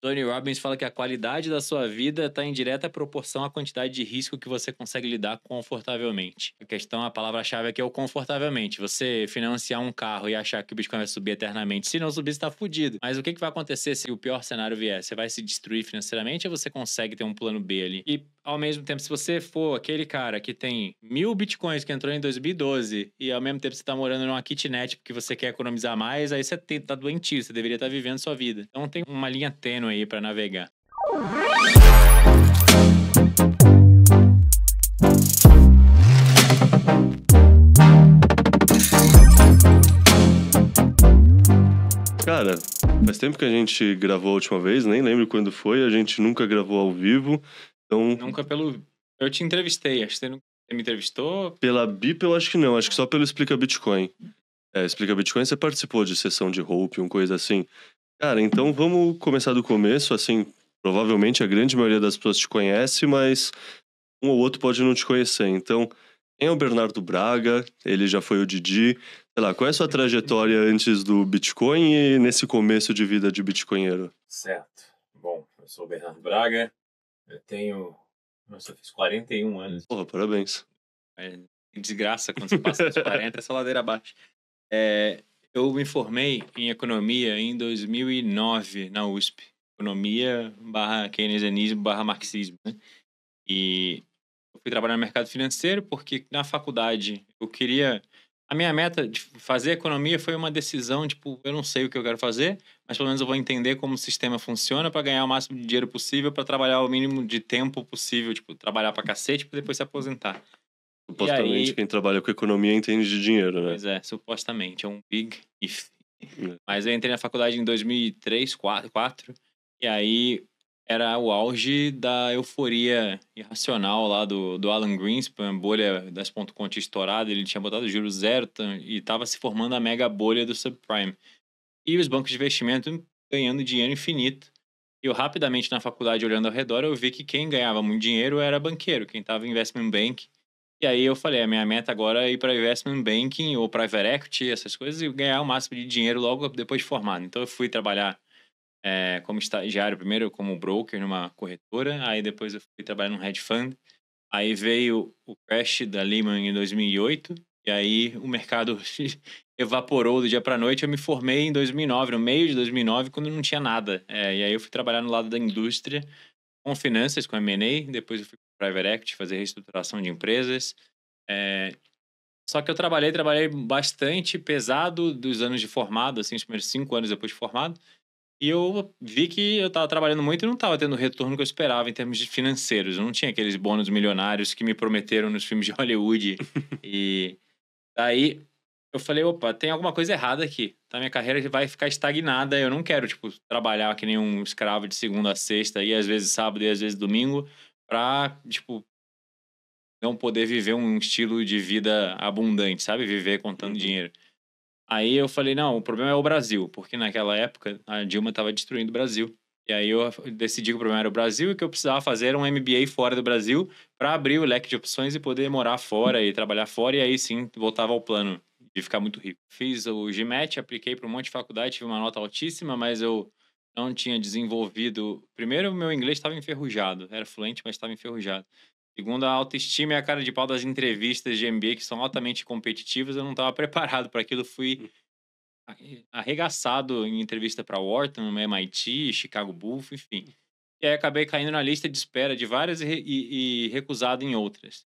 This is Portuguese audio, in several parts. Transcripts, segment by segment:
Tony Robbins fala que a qualidade da sua vida está em direta proporção à quantidade de risco que você consegue lidar confortavelmente. A questão, a palavra-chave aqui é o confortavelmente. Você financiar um carro e achar que o Bitcoin vai subir eternamente. Se não subir, você tá fudido. Mas o que vai acontecer se o pior cenário vier? Você vai se destruir financeiramente ou você consegue ter um plano B ali? E, ao mesmo tempo, se você for aquele cara que tem 1.000 Bitcoins que entrou em 2012 e, ao mesmo tempo, você tá morando numa kitnet porque você quer economizar mais, aí você tá doentio, você deveria estar vivendo sua vida. Então tem uma linha tênue aí pra navegar. Cara, faz tempo que a gente gravou a última vez, nem lembro quando foi, a gente nunca gravou ao vivo, então... Nunca pelo... Eu te entrevistei, acho que você me entrevistou? Pela BIP eu acho que não, acho que só pelo Explica Bitcoin. Explica Bitcoin você participou de sessão de Hope, uma coisa assim. Cara, então vamos começar do começo, assim, provavelmente a grande maioria das pessoas te conhece, mas um ou outro pode não te conhecer. Então, quem é o Bernardo Braga? Ele já foi o Didi. Sei lá, qual é a sua trajetória antes do Bitcoin e nesse começo de vida de bitcoinheiro? Certo. Bom, eu sou o Bernardo Braga, eu tenho... Nossa, eu fiz 41 anos. Porra, parabéns. Desgraça quando você passa dos 40, essa ladeira abaixo. Eu me formei em economia em 2009 na USP. Economia / keynesianismo / marxismo, né? E eu fui trabalhar no mercado financeiro porque na faculdade eu queria... A minha meta de fazer economia foi uma decisão, tipo, eu não sei o que eu quero fazer, mas pelo menos eu vou entender como o sistema funciona para ganhar o máximo de dinheiro possível, para trabalhar o mínimo de tempo possível, tipo, trabalhar para cacete para depois se aposentar. E Supostamente aí, quem trabalha com economia entende de dinheiro, né? pois é, supostamente, é um big if. É. Mas eu entrei na faculdade em 2003, 2004, e aí era o auge da euforia irracional lá do Alan Greenspan, bolha das ponto .com tinha estourado, ele tinha botado juros zero e estava se formando a mega bolha do subprime. E os bancos de investimento ganhando dinheiro infinito. E eu rapidamente na faculdade, olhando ao redor, eu vi que quem ganhava muito dinheiro era banqueiro, quem estava em investment bank. E aí eu falei, a minha meta agora é ir para investment banking ou private equity, essas coisas, e ganhar o máximo de dinheiro logo depois de formado. Então eu fui trabalhar como estagiário primeiro, como broker numa corretora, aí depois eu fui trabalhar num hedge fund. Aí veio o crash da Lehman em 2008, e aí o mercado evaporou do dia para noite. Eu me formei em 2009, no meio de 2009, quando não tinha nada. E aí eu fui trabalhar no lado da indústria, com finanças, com M&A, depois eu fui para private equity, fazer reestruturação de empresas. Só que eu trabalhei bastante pesado dos anos de formado, assim, os primeiros 5 anos depois de formado. E eu vi que eu tava trabalhando muito e não tava tendo o retorno que eu esperava em termos de financeiros. Eu não tinha aqueles bônus milionários que me prometeram nos filmes de Hollywood. E daí eu falei, opa, tem alguma coisa errada aqui. Tá? Minha carreira vai ficar estagnada. Eu não quero, tipo, trabalhar que nem um escravo de segunda a sexta, e às vezes sábado e às vezes domingo, pra, tipo, não poder viver um estilo de vida abundante, sabe? Viver contando dinheiro. Aí eu falei, não, o problema é o Brasil, porque naquela época a Dilma estava destruindo o Brasil. E aí eu decidi que o problema era o Brasil e que eu precisava fazer um MBA fora do Brasil para abrir o leque de opções e poder morar fora e trabalhar fora, e aí sim voltava ao plano de ficar muito rico. Fiz o GMAT, apliquei para um monte de faculdade, tive uma nota altíssima, mas eu não tinha desenvolvido... Primeiro, o meu inglês estava enferrujado, era fluente, mas estava enferrujado. Segundo, a autoestima e a cara de pau das entrevistas de MBA, que são altamente competitivas, eu não estava preparado para aquilo. Fui arregaçado em entrevista para Wharton, MIT, Chicago Bulls, enfim. E aí acabei caindo na lista de espera de várias e recusado em outras.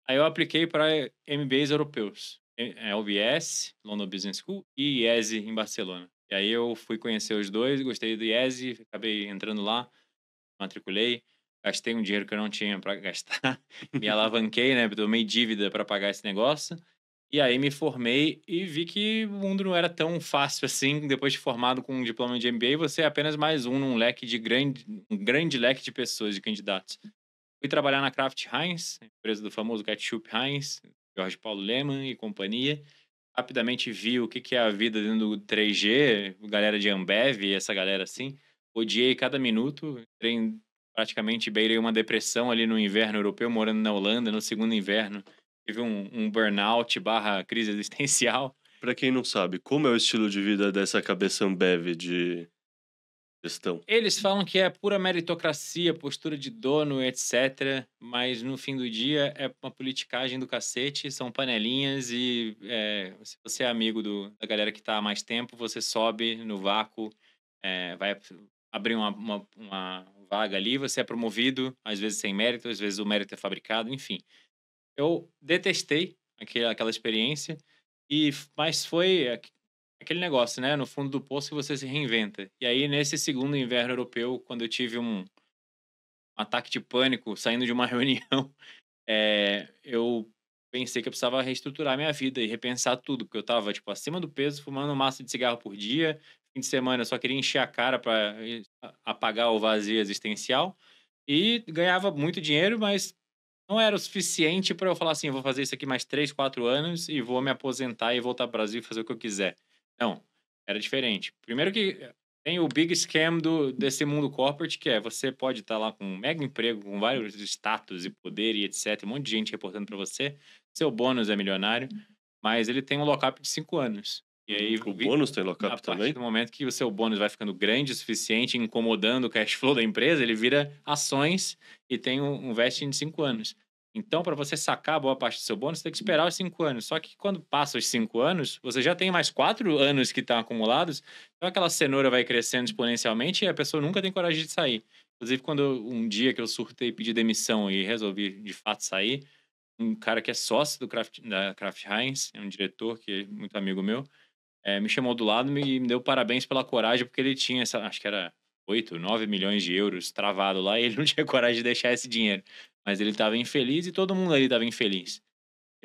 Aí eu apliquei para MBAs europeus, LBS, London Business School, e IESE em Barcelona. E aí eu fui conhecer os dois, gostei do IESE, acabei entrando lá, matriculei, gastei um dinheiro que eu não tinha para gastar, me alavanquei, né, tomei dívida para pagar esse negócio. E aí me formei e vi que o mundo não era tão fácil assim. Depois de formado com um diploma de MBA, você é apenas mais um num leque de um grande leque de pessoas, de candidatos. Fui trabalhar na Kraft Heinz, empresa do famoso ketchup Heinz, Jorge Paulo Lemann e companhia. Rapidamente vi o que é a vida dentro do 3G, galera de Ambev, essa galera assim. Odiei cada minuto, praticamente beirei uma depressão ali no inverno europeu, morando na Holanda, no segundo inverno. Tive um burnout / crise existencial. Pra quem não sabe, como é o estilo de vida dessa cabeça Ambev de Gestão. Eles falam que é pura meritocracia, postura de dono, etc. Mas no fim do dia é uma politicagem do cacete, são panelinhas e se você é amigo da galera que tá há mais tempo, você sobe no vácuo, vai abrir uma vaga ali, você é promovido, às vezes sem mérito, às vezes o mérito é fabricado, enfim. Eu detestei aquela experiência, mas foi aquele negócio, né? No fundo do poço que você se reinventa. E aí, nesse segundo inverno europeu, quando eu tive um ataque de pânico saindo de uma reunião, eu pensei que eu precisava reestruturar minha vida e repensar tudo, porque eu estava tipo, acima do peso, fumando um maço de cigarro por dia. Fim de semana eu só queria encher a cara para apagar o vazio existencial. E ganhava muito dinheiro, mas não era o suficiente para eu falar assim: "Eu vou fazer isso aqui mais 3, 4 anos e vou me aposentar e voltar para o Brasil e fazer o que eu quiser". Não, era diferente. Primeiro que tem o big scam desse mundo corporate, que é você pode estar lá com um mega emprego, com vários status e poder e etc, um monte de gente reportando para você, seu bônus é milionário, mas ele tem um lockup de 5 anos. E aí O bônus tem a lockup partir também? do momento que o seu bônus vai ficando grande o suficiente, incomodando o cash flow da empresa, ele vira ações e tem um vesting de 5 anos. Então, para você sacar boa parte do seu bônus, você tem que esperar os 5 anos. Só que quando passa os 5 anos, você já tem mais 4 anos que estão acumulados, então aquela cenoura vai crescendo exponencialmente e a pessoa nunca tem coragem de sair. Inclusive, um dia que eu surtei, pedi demissão e resolvi de fato sair, um cara que é sócio da Kraft Heinz, é um diretor que é muito amigo meu, me chamou do lado e me deu parabéns pela coragem, porque ele tinha acho que era 8, 9 milhões de euros travado lá e ele não tinha coragem de deixar esse dinheiro. Mas ele estava infeliz e todo mundo ali estava infeliz.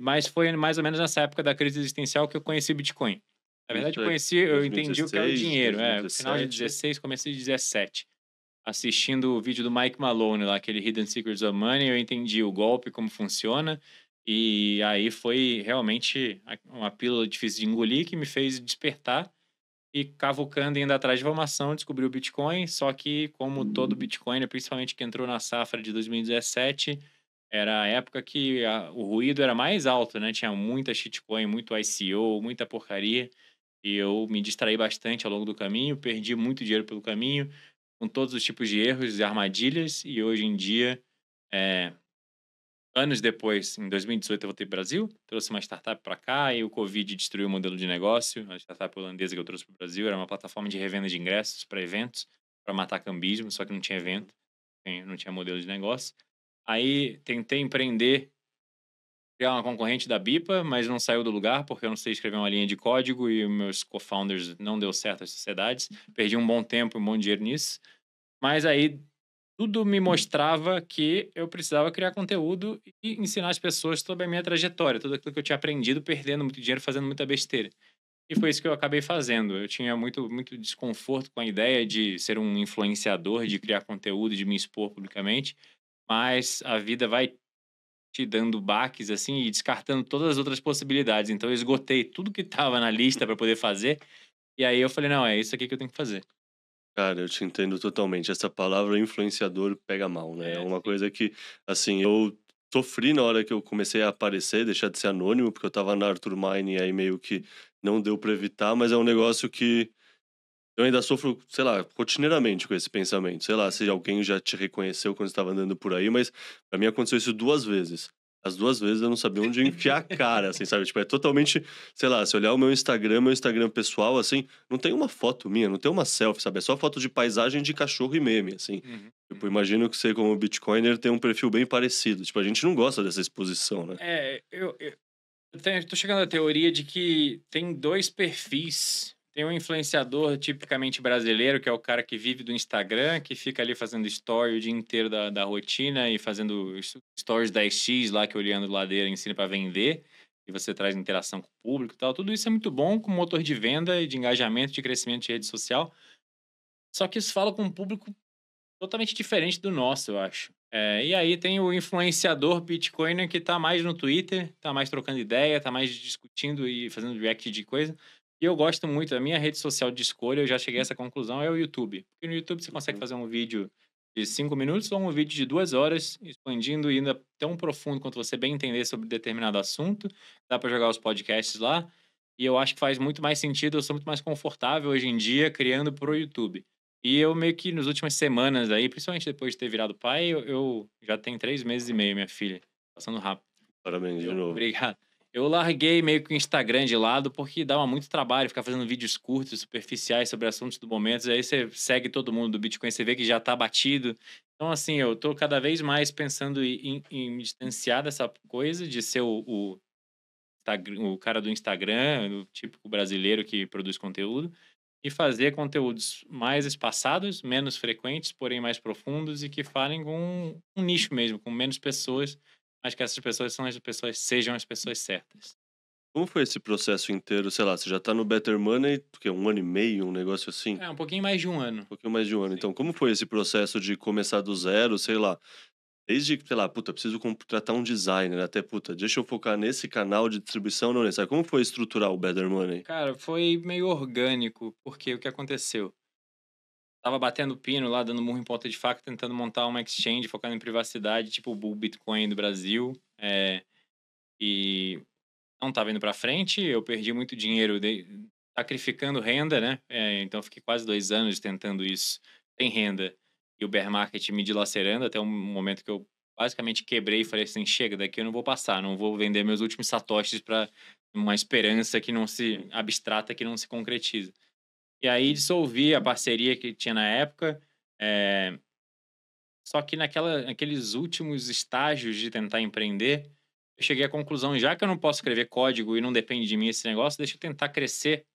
Mas foi mais ou menos nessa época da crise existencial que eu conheci Bitcoin. Na verdade, Isso é eu entendi o que é o 2016, dinheiro. Final de 2017. 16, comecei de 17. Assistindo o vídeo do Mike Malone lá, aquele Hidden Secrets of Money, eu entendi o golpe, como funciona. E aí foi realmente uma pílula difícil de engolir que me fez despertar e cavucando, indo atrás de informação, descobri o Bitcoin. Só que, como todo Bitcoin, principalmente que entrou na safra de 2017, era a época que o ruído era mais alto, né? Tinha muita shitcoin, muito ICO, muita porcaria. E eu me distraí bastante ao longo do caminho, perdi muito dinheiro pelo caminho, com todos os tipos de erros e armadilhas. E hoje em dia, é, anos depois, em 2018, eu voltei para o Brasil, trouxe uma startup para cá e o Covid destruiu o modelo de negócio. A startup holandesa que eu trouxe para o Brasil era uma plataforma de revenda de ingressos para eventos, para matar cambismo, só que não tinha evento, não tinha modelo de negócio. Aí tentei empreender, criar uma concorrente da Bipa, mas não saiu do lugar porque eu não sei escrever uma linha de código e meus co-founders não deu certo as sociedades. Perdi um bom tempo e um bom dinheiro nisso. Mas aí tudo me mostrava que eu precisava criar conteúdo e ensinar as pessoas sobre a minha trajetória, tudo aquilo que eu tinha aprendido, perdendo muito dinheiro, fazendo muita besteira. E foi isso que eu acabei fazendo. Eu tinha muito desconforto com a ideia de ser um influenciador, de criar conteúdo, de me expor publicamente, mas a vida vai te dando baques assim e descartando todas as outras possibilidades. Então eu esgotei tudo que estava na lista para poder fazer, e aí eu falei: "Não, é isso aqui que eu tenho que fazer". Cara, eu te entendo totalmente. Essa palavra influenciador pega mal, né? É uma Sim. coisa que, assim, eu sofri na hora que eu comecei a aparecer, deixar de ser anônimo, porque eu tava na Arthur Mine e aí meio que não deu pra evitar, mas é um negócio que eu ainda sofro, sei lá, rotineiramente com esse pensamento. Sei lá se alguém já te reconheceu quando estava andando por aí, mas pra mim aconteceu isso 2 vezes. As 2 vezes eu não sabia onde enfiar a cara, assim, sabe? Tipo, é totalmente, sei lá, se olhar o meu Instagram pessoal, assim, não tem uma foto minha, não tem uma selfie, sabe? É só foto de paisagem de cachorro e meme, assim. Uhum, Tipo, uhum. imagino que você, como bitcoiner, tem um perfil bem parecido. Tipo, a gente não gosta dessa exposição, né? Tô chegando à teoria de que tem 2 perfis. Tem um influenciador tipicamente brasileiro, que é o cara que vive do Instagram, que fica ali fazendo story o dia inteiro da rotina e fazendo stories 10x lá, que o Leandro Ladeira ensina para vender, e você traz interação com o público e tal. Tudo isso é muito bom como motor de venda e de engajamento, de crescimento de rede social. Só que isso fala com um público totalmente diferente do nosso, eu acho. E aí tem o influenciador Bitcoiner que tá mais no Twitter, tá mais trocando ideia, tá mais discutindo e fazendo react de coisa. E eu gosto muito, a minha rede social de escolha, eu já cheguei a essa conclusão, é o YouTube. Porque no YouTube você consegue Uhum. fazer um vídeo de 5 minutos ou um vídeo de 2 horas, expandindo e ainda tão profundo quanto você bem entender sobre determinado assunto. Dá pra jogar os podcasts lá. E eu acho que faz muito mais sentido, eu sou muito mais confortável hoje em dia criando pro YouTube. E eu meio que nas últimas semanas aí, principalmente depois de ter virado pai, eu já tenho 3 meses e meio, minha filha. Passando rápido. Parabéns de Eu novo. obrigado. Eu larguei meio que o Instagram de lado, porque dava muito trabalho ficar fazendo vídeos curtos, superficiais sobre assuntos do momento, aí você segue todo mundo do Bitcoin, você vê que já tá batido. Então, assim, eu tô cada vez mais pensando em me distanciar dessa coisa de ser o cara do Instagram, o típico brasileiro que produz conteúdo, e fazer conteúdos mais espaçados, menos frequentes, porém mais profundos e que falem com um nicho mesmo, com menos pessoas, mas que essas pessoas sejam as pessoas certas. Como foi esse processo inteiro? Sei lá, você já tá no Better Money, o quê? 1 ano e meio, um negócio assim? É, um pouquinho mais de um Um ano. pouquinho mais de 1 ano. Sim. Então, como foi esse processo de começar do zero, sei lá, desde, sei lá, puta, preciso contratar um designer, até, puta, deixa eu focar nesse canal de distribuição não nesse. Como foi estruturar o Better Money? Cara, foi meio orgânico, porque o que aconteceu? Tava batendo pino lá, dando murro em ponta de faca, tentando montar uma exchange focada em privacidade, tipo o Bull Bitcoin do Brasil. E não estava indo para frente, eu perdi muito dinheiro sacrificando renda, né? Então fiquei quase 2 anos tentando isso sem renda e o bear market me dilacerando até um momento que eu basicamente quebrei e falei assim: chega, daqui eu não vou passar, não vou vender meus últimos satoshis para uma esperança que não se abstrata que não se concretiza. E aí dissolvi a parceria que tinha na época, eh, só que naqueles últimos estágios de tentar empreender, eu cheguei à conclusão, já que eu não posso escrever código e não depende de mim esse negócio, deixa eu tentar crescer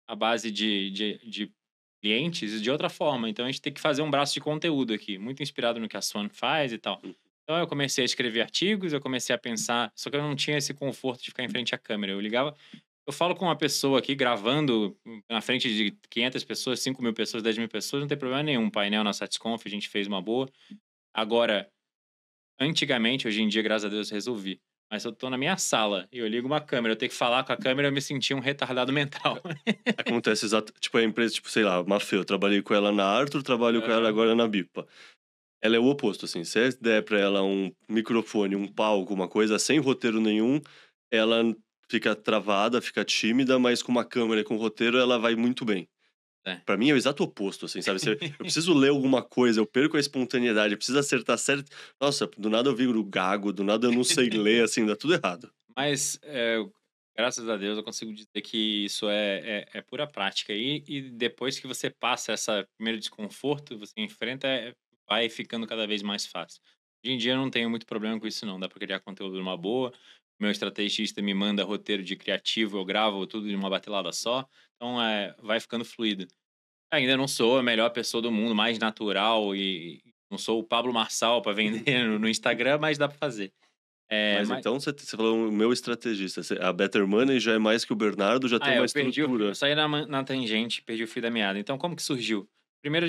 a base de clientes de outra forma. Então a gente tem que fazer um braço de conteúdo aqui, muito inspirado no que a Swan faz e tal. Hum. Então eu comecei a escrever artigos, eu comecei a pensar, só que eu não tinha esse conforto de ficar em frente à câmera. Eu falo com uma pessoa aqui gravando na frente de 500 pessoas, 5.000 pessoas, 10.000 pessoas, não tem problema nenhum. Painel na SatisConf, a gente fez uma boa. Agora, antigamente, hoje em dia, graças a Deus, resolvi. Mas eu tô na minha sala e eu ligo uma câmera, eu tenho que falar com a câmera, eu me senti um retardado mental. Acontece exato, tipo, a empresa, tipo, sei lá, uma Mafê, eu trabalhei com ela na Arthur, trabalho com ela Aham. agora na Bipa. Ela é o oposto, assim, se você der pra ela um microfone, um palco, uma coisa sem roteiro nenhum, ela fica travada, fica tímida, mas com uma câmera e com roteiro ela vai muito bem. É. Pra mim é o exato oposto, assim, sabe? Eu preciso ler alguma coisa, eu perco a espontaneidade, eu preciso acertar certo. Nossa, do nada eu viro gago, do nada eu não sei ler, assim, dá tudo errado. Mas, graças a Deus, eu consigo dizer que isso é pura prática. E depois que você passa essa primeiro desconforto, você enfrenta, vai ficando cada vez mais fácil. Hoje em dia eu não tenho muito problema com isso não, dá pra criar conteúdo numa boa. Meu estrategista me manda roteiro de criativo, eu gravo tudo de uma batelada só. Então, vai ficando fluido. Ainda não sou a melhor pessoa do mundo, mais natural e não sou o Pablo Marçal para vender no Instagram, mas dá para fazer. Mas Mas então você falou o meu estrategista, a Better Money já é mais que o Bernardo, já tem uma eu estrutura. saí na tangente, perdi o fio da meada. Então como que surgiu? Primeiro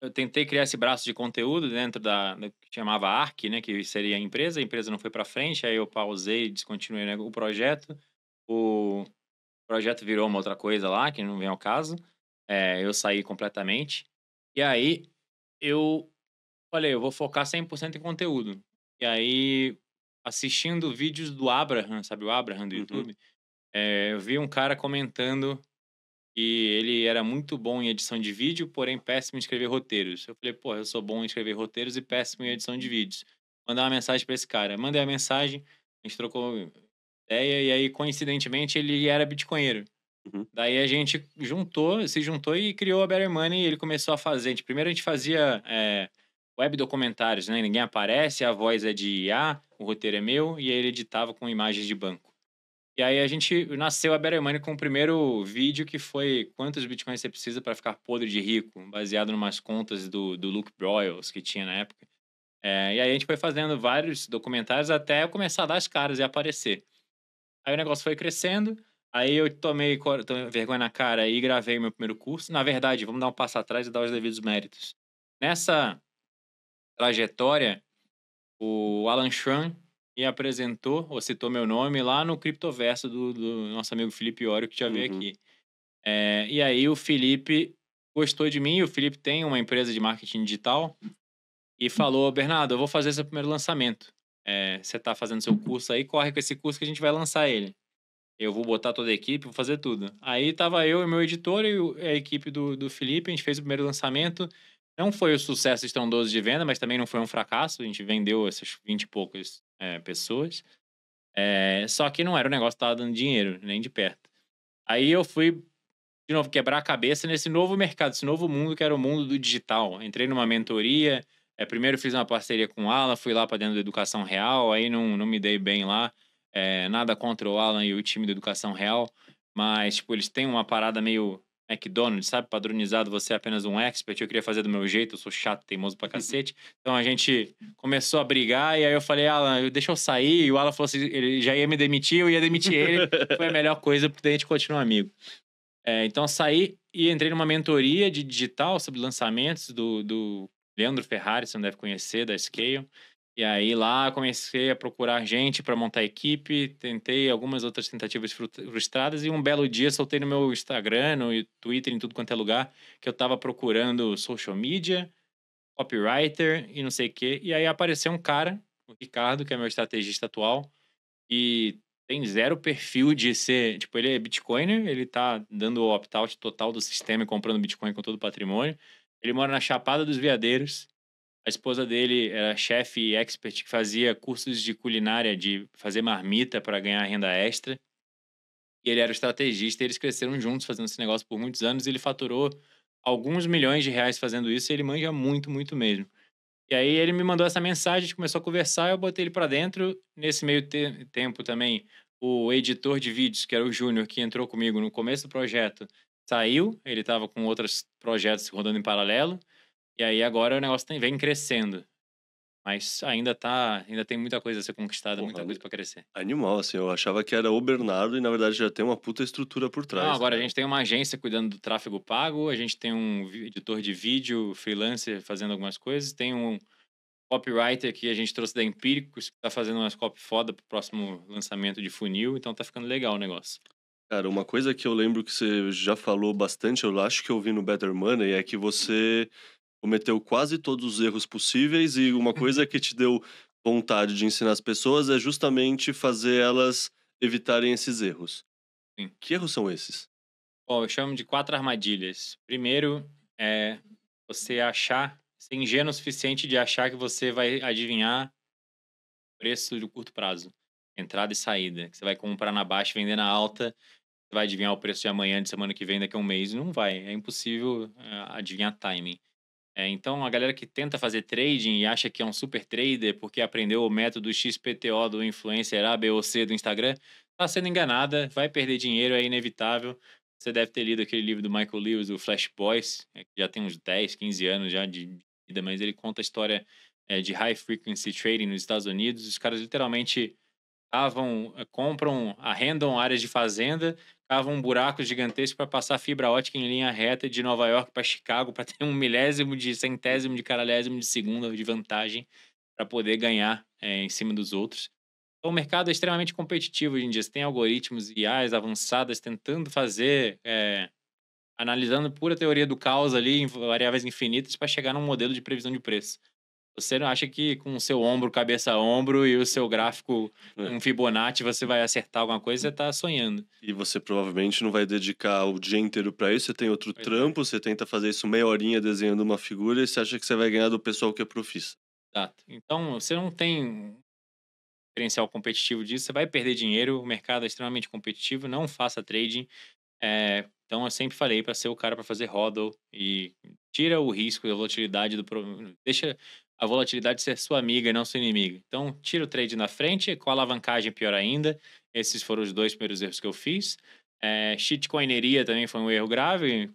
eu tentei criar esse braço de conteúdo dentro da que chamava Arc, né, que seria a empresa não foi para frente, aí eu pausei, descontinuei, né, o projeto. O projeto virou uma outra coisa lá, que não vem ao caso. Eu saí completamente. E aí eu falei: "Eu vou focar 100% em conteúdo". E aí, assistindo vídeos do Abraham, sabe o Abraham do Uhum. YouTube? Eu vi um cara comentando que ele era muito bom em edição de vídeo, porém péssimo em escrever roteiros. Eu falei: "Pô, eu sou bom em escrever roteiros e péssimo em edição de vídeos". Mandar uma mensagem pra esse cara. Mandei a mensagem, a gente trocou ideia e aí, coincidentemente, ele era bitcoinheiro. Uhum. Daí a gente se juntou e criou a Better Money e ele começou a fazer. Primeiro a gente fazia web documentários, né? Ninguém aparece, a voz é de IA, o roteiro é meu, e aí ele editava com imagens de banco. E aí a gente nasceu a Better Money com o primeiro vídeo que foi quantos bitcoins você precisa para ficar podre de rico, baseado em umas contas do Luke Broyles que tinha na época. E aí a gente foi fazendo vários documentários até eu começar a dar as caras e aparecer. Aí o negócio foi crescendo, aí eu tomei vergonha na cara e gravei meu primeiro curso. Na verdade, vamos dar um passo atrás e dar os devidos méritos. Nessa trajetória, o Alan Schramm me apresentou, ou citou meu nome lá no Criptoverso do nosso amigo Felipe Ório, que já veio Uhum. aqui. E aí o Felipe gostou de mim, o Felipe tem uma empresa de marketing digital e falou: Bernardo, eu vou fazer seu primeiro lançamento. Você tá fazendo seu curso aí, corre com esse curso que a gente vai lançar ele. Eu vou botar toda a equipe, vou fazer tudo. Aí tava eu e meu editor e a equipe do Felipe, a gente fez o primeiro lançamento. Não foi o sucesso estrondoso de venda, mas também não foi um fracasso. A gente vendeu essas 20 e poucas pessoas. Só que não era um negócio que tava dando dinheiro, nem de perto. Aí eu fui, de novo, quebrar a cabeça nesse novo mercado, esse novo mundo que era o mundo do digital. Entrei numa mentoria, primeiro fiz uma parceria com o Alan, fui lá para dentro da Educação Real, aí não me dei bem lá. Nada contra o Alan e o time da Educação Real, mas, tipo, eles têm uma parada meio McDonald's, sabe? Padronizado, você é apenas um expert. Eu queria fazer do meu jeito, eu sou chato, teimoso pra cacete. Então a gente começou a brigar, e aí eu falei, Alan, deixa eu sair. E o Alan falou assim: ele já ia me demitir, eu ia demitir ele. Foi a melhor coisa, porque daí a gente continua amigo. Então saí e entrei numa mentoria de digital sobre lançamentos do Leandro Ferrari, você não deve conhecer, da Scale. E aí lá comecei a procurar gente para montar a equipe, tentei algumas outras tentativas frustradas e um belo dia soltei no meu Instagram, no Twitter, em tudo quanto é lugar, que eu tava procurando social media, copywriter e não sei o quê. E aí apareceu um cara, o Ricardo, que é meu estrategista atual, e tem zero perfil de ser. Tipo, ele é Bitcoiner, ele tá dando o opt-out total do sistema e comprando Bitcoin com todo o patrimônio. Ele mora na Chapada dos Veadeiros. A esposa dele era chefe e expert que fazia cursos de culinária, de fazer marmita para ganhar renda extra. E ele era o estrategista e eles cresceram juntos fazendo esse negócio por muitos anos. E ele faturou alguns milhões de reais fazendo isso e ele manja muito, muito mesmo. E aí ele me mandou essa mensagem, a gente começou a conversar, eu botei ele pra dentro. Nesse meio tempo também, o editor de vídeos, que era o Júnior, que entrou comigo no começo do projeto, saiu. Ele tava com outros projetos rodando em paralelo. E aí agora o negócio vem crescendo. Mas ainda tem muita coisa a ser conquistada, Porra, muita coisa pra crescer. animal, assim, eu achava que era o Bernardo e na verdade já tem uma puta estrutura por Não, trás, agora a cara. gente tem uma agência cuidando do tráfego pago, a gente tem um editor de vídeo, freelancer, fazendo algumas coisas, tem um copywriter que a gente trouxe da Empíricos, que tá fazendo umas copy foda pro próximo lançamento de funil, então tá ficando legal o negócio. Cara, uma coisa que eu lembro que você já falou bastante, eu acho que eu vi no Better Money, é que você cometeu quase todos os erros possíveis e uma coisa que te deu vontade de ensinar as pessoas é justamente fazer elas evitarem esses erros. Sim. Que erros são esses? Bom, eu chamo de 4 armadilhas. Primeiro é você ser ingênuo o suficiente de achar que você vai adivinhar o preço de curto prazo, entrada e saída, que você vai comprar na baixa e vender na alta, você vai adivinhar o preço de amanhã, de semana que vem, daqui a um mês. Não vai, é impossível adivinhar timing. Então, a galera que tenta fazer trading e acha que é um super trader porque aprendeu o método XPTO do influencer A, B ou C do Instagram, tá sendo enganada, vai perder dinheiro, é inevitável. Você deve ter lido aquele livro do Michael Lewis, o Flash Boys, que já tem uns 10, 15 anos já de vida, mas ele conta a história de high frequency trading nos Estados Unidos. Os caras literalmente compram, arrendam áreas de fazenda, cavam um buraco gigantesco para passar fibra ótica em linha reta de Nova York para Chicago para ter um milésimo de centésimo de caralhésimo de segundo de vantagem para poder ganhar em cima dos outros. Então, o mercado é extremamente competitivo hoje em dia. Você tem algoritmos e IAs avançadas tentando fazer, analisando pura teoria do caos ali em variáveis infinitas para chegar num modelo de previsão de preço. Você não acha que com o seu ombro, cabeça a ombro e o seu gráfico, É. um Fibonacci, você vai acertar alguma coisa? Você tá sonhando. E você provavelmente não vai dedicar o dia inteiro pra isso, você tem outro Pois é. trampo, você tenta fazer isso meia horinha desenhando uma figura e você acha que você vai ganhar do pessoal que é profissa. Exato. Então, você não tem um diferencial competitivo disso, você vai perder dinheiro, o mercado é extremamente competitivo, não faça trading. Então, eu sempre falei para ser o cara para fazer hodl e tira o risco da volatilidade deixa a volatilidade ser sua amiga e não sua inimiga. Então, tira o trade na frente, com a alavancagem pior ainda. Esses foram os 2 primeiros erros que eu fiz. Shitcoineria também foi um erro grave.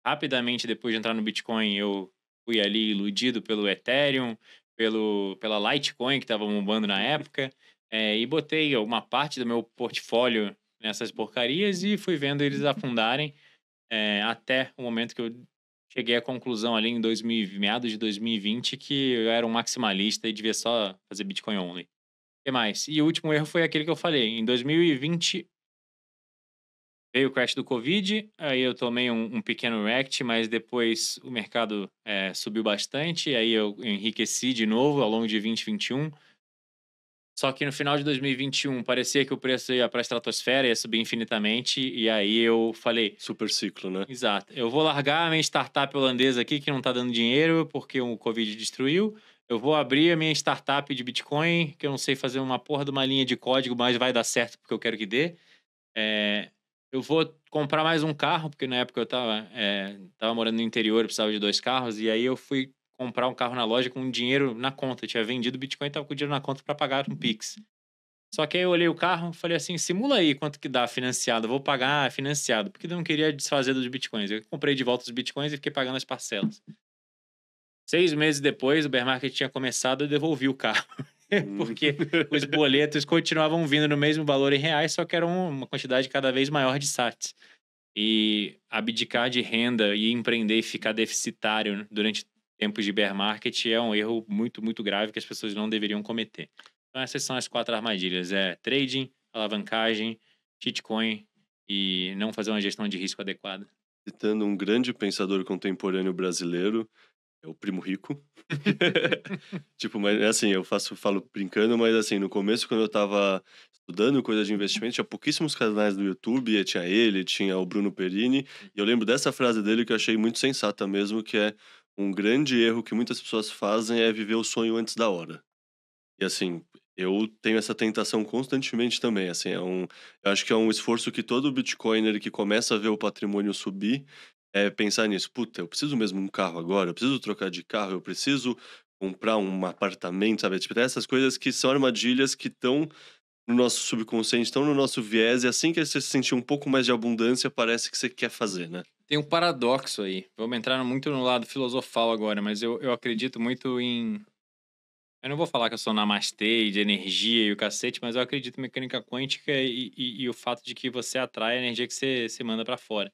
Rapidamente, depois de entrar no Bitcoin, eu fui ali iludido pelo Ethereum, pela Litecoin, que estava bombando na época, e botei uma parte do meu portfólio nessas porcarias e fui vendo eles afundarem, até o momento que eu cheguei à conclusão ali em meados de 2020 que eu era um maximalista e devia só fazer Bitcoin only. O que mais? E o último erro foi aquele que eu falei. Em 2020 veio o crash do Covid, aí eu tomei um pequeno rect, mas depois o mercado subiu bastante, aí eu enriqueci de novo ao longo de 2021. Só que no final de 2021 parecia que o preço ia para a estratosfera, ia subir infinitamente, e aí eu falei, Super ciclo, né? exato, eu vou largar a minha startup holandesa aqui que não tá dando dinheiro porque o Covid destruiu. Eu vou abrir a minha startup de Bitcoin, que eu não sei fazer uma porra de uma linha de código, mas vai dar certo porque eu quero que dê. É, eu vou comprar mais um carro, porque na época eu tava morando no interior, eu precisava de 2 carros, e aí eu fui comprar um carro na loja com dinheiro na conta. Eu tinha vendido Bitcoin e tava com dinheiro na conta para pagar um Pix. Só que aí eu olhei o carro e falei assim, simula aí quanto que dá financiado. Eu vou pagar financiado, porque eu não queria desfazer dos Bitcoins. Eu comprei de volta os Bitcoins e fiquei pagando as parcelas. 6 meses depois, o bear market tinha começado, eu devolvi o carro. Porque os boletos continuavam vindo no mesmo valor em reais, só que era uma quantidade cada vez maior de sats. E abdicar de renda e empreender e ficar deficitário durante tempos de bear market é um erro muito, muito grave que as pessoas não deveriam cometer. Então essas são as 4 armadilhas. Trading, alavancagem, shitcoin e não fazer uma gestão de risco adequada. Citando um grande pensador contemporâneo brasileiro, é o Primo Rico. Tipo, mas assim, falo brincando, mas assim, no começo, quando eu tava estudando coisa de investimento, tinha pouquíssimos canais do YouTube, tinha ele, tinha o Bruno Perini, e eu lembro dessa frase dele que eu achei muito sensata mesmo, que é um grande erro que muitas pessoas fazem é viver o sonho antes da hora. E assim, eu tenho essa tentação constantemente também, assim, eu acho que é um esforço que todo bitcoiner que começa a ver o patrimônio subir, é pensar nisso. Puta, eu preciso mesmo um carro agora, eu preciso trocar de carro, eu preciso comprar um apartamento, sabe? Tipo, tem essas coisas que são armadilhas que estão no nosso subconsciente, estão no nosso viés, e assim que você sentir um pouco mais de abundância, parece que você quer fazer, né? Tem um paradoxo aí. Vamos entrar muito no lado filosofal agora, mas eu acredito muito em... Eu não vou falar que eu sou namastê, de energia e o cacete, mas eu acredito em mecânica quântica e o fato de que você atrai a energia que você manda pra fora.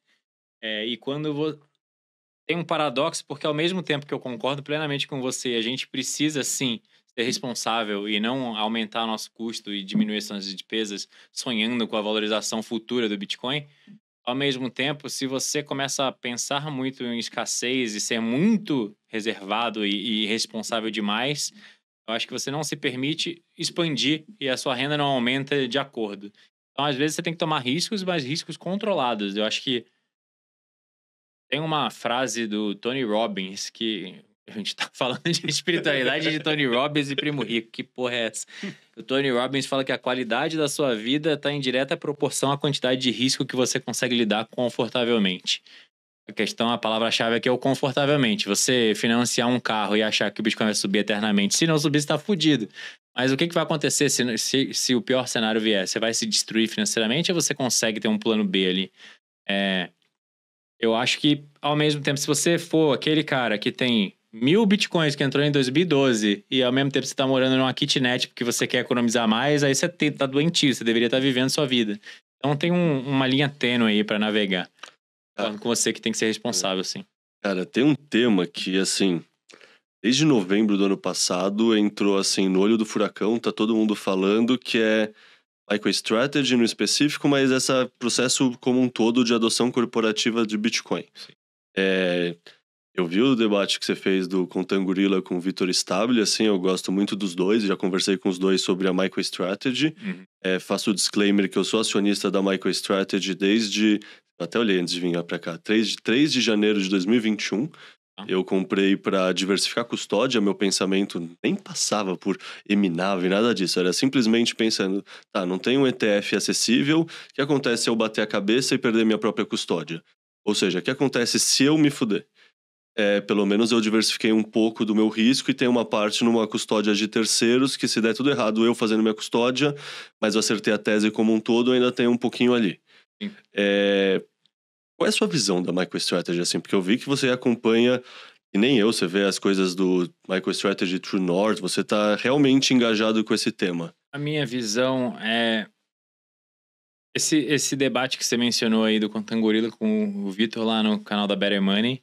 E quando tem um paradoxo, porque ao mesmo tempo que eu concordo plenamente com você, a gente precisa sim ser responsável e não aumentar nosso custo e diminuir as nossas despesas sonhando com a valorização futura do Bitcoin. Ao mesmo tempo, se você começa a pensar muito em escassez e ser muito reservado e responsável demais, eu acho que você não se permite expandir e a sua renda não aumenta de acordo. Então, às vezes, você tem que tomar riscos, mas riscos controlados. Eu acho que tem uma frase do Tony Robbins que a gente tá falando de espiritualidade de Tony Robbins e Primo Rico. Que porra é essa? O Tony Robbins fala que a qualidade da sua vida está em direta proporção à quantidade de risco que você consegue lidar confortavelmente. A palavra-chave aqui é o confortavelmente. Você financiar um carro e achar que o Bitcoin vai subir eternamente. Se não subir, você tá fudido. Mas o que vai acontecer se o pior cenário vier? Você vai se destruir financeiramente ou você consegue ter um plano B ali? Eu acho que, ao mesmo tempo, se você for aquele cara que tem 1.000 bitcoins que entrou em 2012 e ao mesmo tempo você tá morando numa kitnet porque você quer economizar mais, aí você tá doentio, você deveria estar vivendo sua vida. Então tem uma linha tênue aí pra navegar. Concordo com você que tem que ser responsável, sim. Cara, tem um tema que, assim, desde novembro do ano passado entrou, assim, no olho do furacão, tá todo mundo falando, que é MicroStrategy no específico, mas esse processo como um todo de adoção corporativa de Bitcoin. Eu vi o debate que você fez do Contangorila com o Vitor Stabile, assim, eu gosto muito dos dois, já conversei com os dois sobre a MicroStrategy. Faço o disclaimer que eu sou acionista da MicroStrategy desde, até olhei antes de vir pra cá, 3 de janeiro de 2021. Eu comprei para diversificar a custódia, meu pensamento nem passava por Eminave e nada disso, era simplesmente pensando, tá, não tem um ETF acessível, o que acontece se eu bater a cabeça e perder minha própria custódia? Ou seja, o que acontece se eu me fuder? Pelo menos eu diversifiquei um pouco do meu risco e tenho uma parte numa custódia de terceiros, que se der tudo errado, eu fazendo minha custódia, mas eu acertei a tese como um todo, ainda tem um pouquinho ali. Sim. Qual é a sua visão da MicroStrategy, assim? Porque eu vi que você acompanha, e nem eu, você vê as coisas do MicroStrategy True North, você tá realmente engajado com esse tema. A minha visão é... Esse debate que você mencionou aí do Contangorila com o Vitor lá no canal da Better Money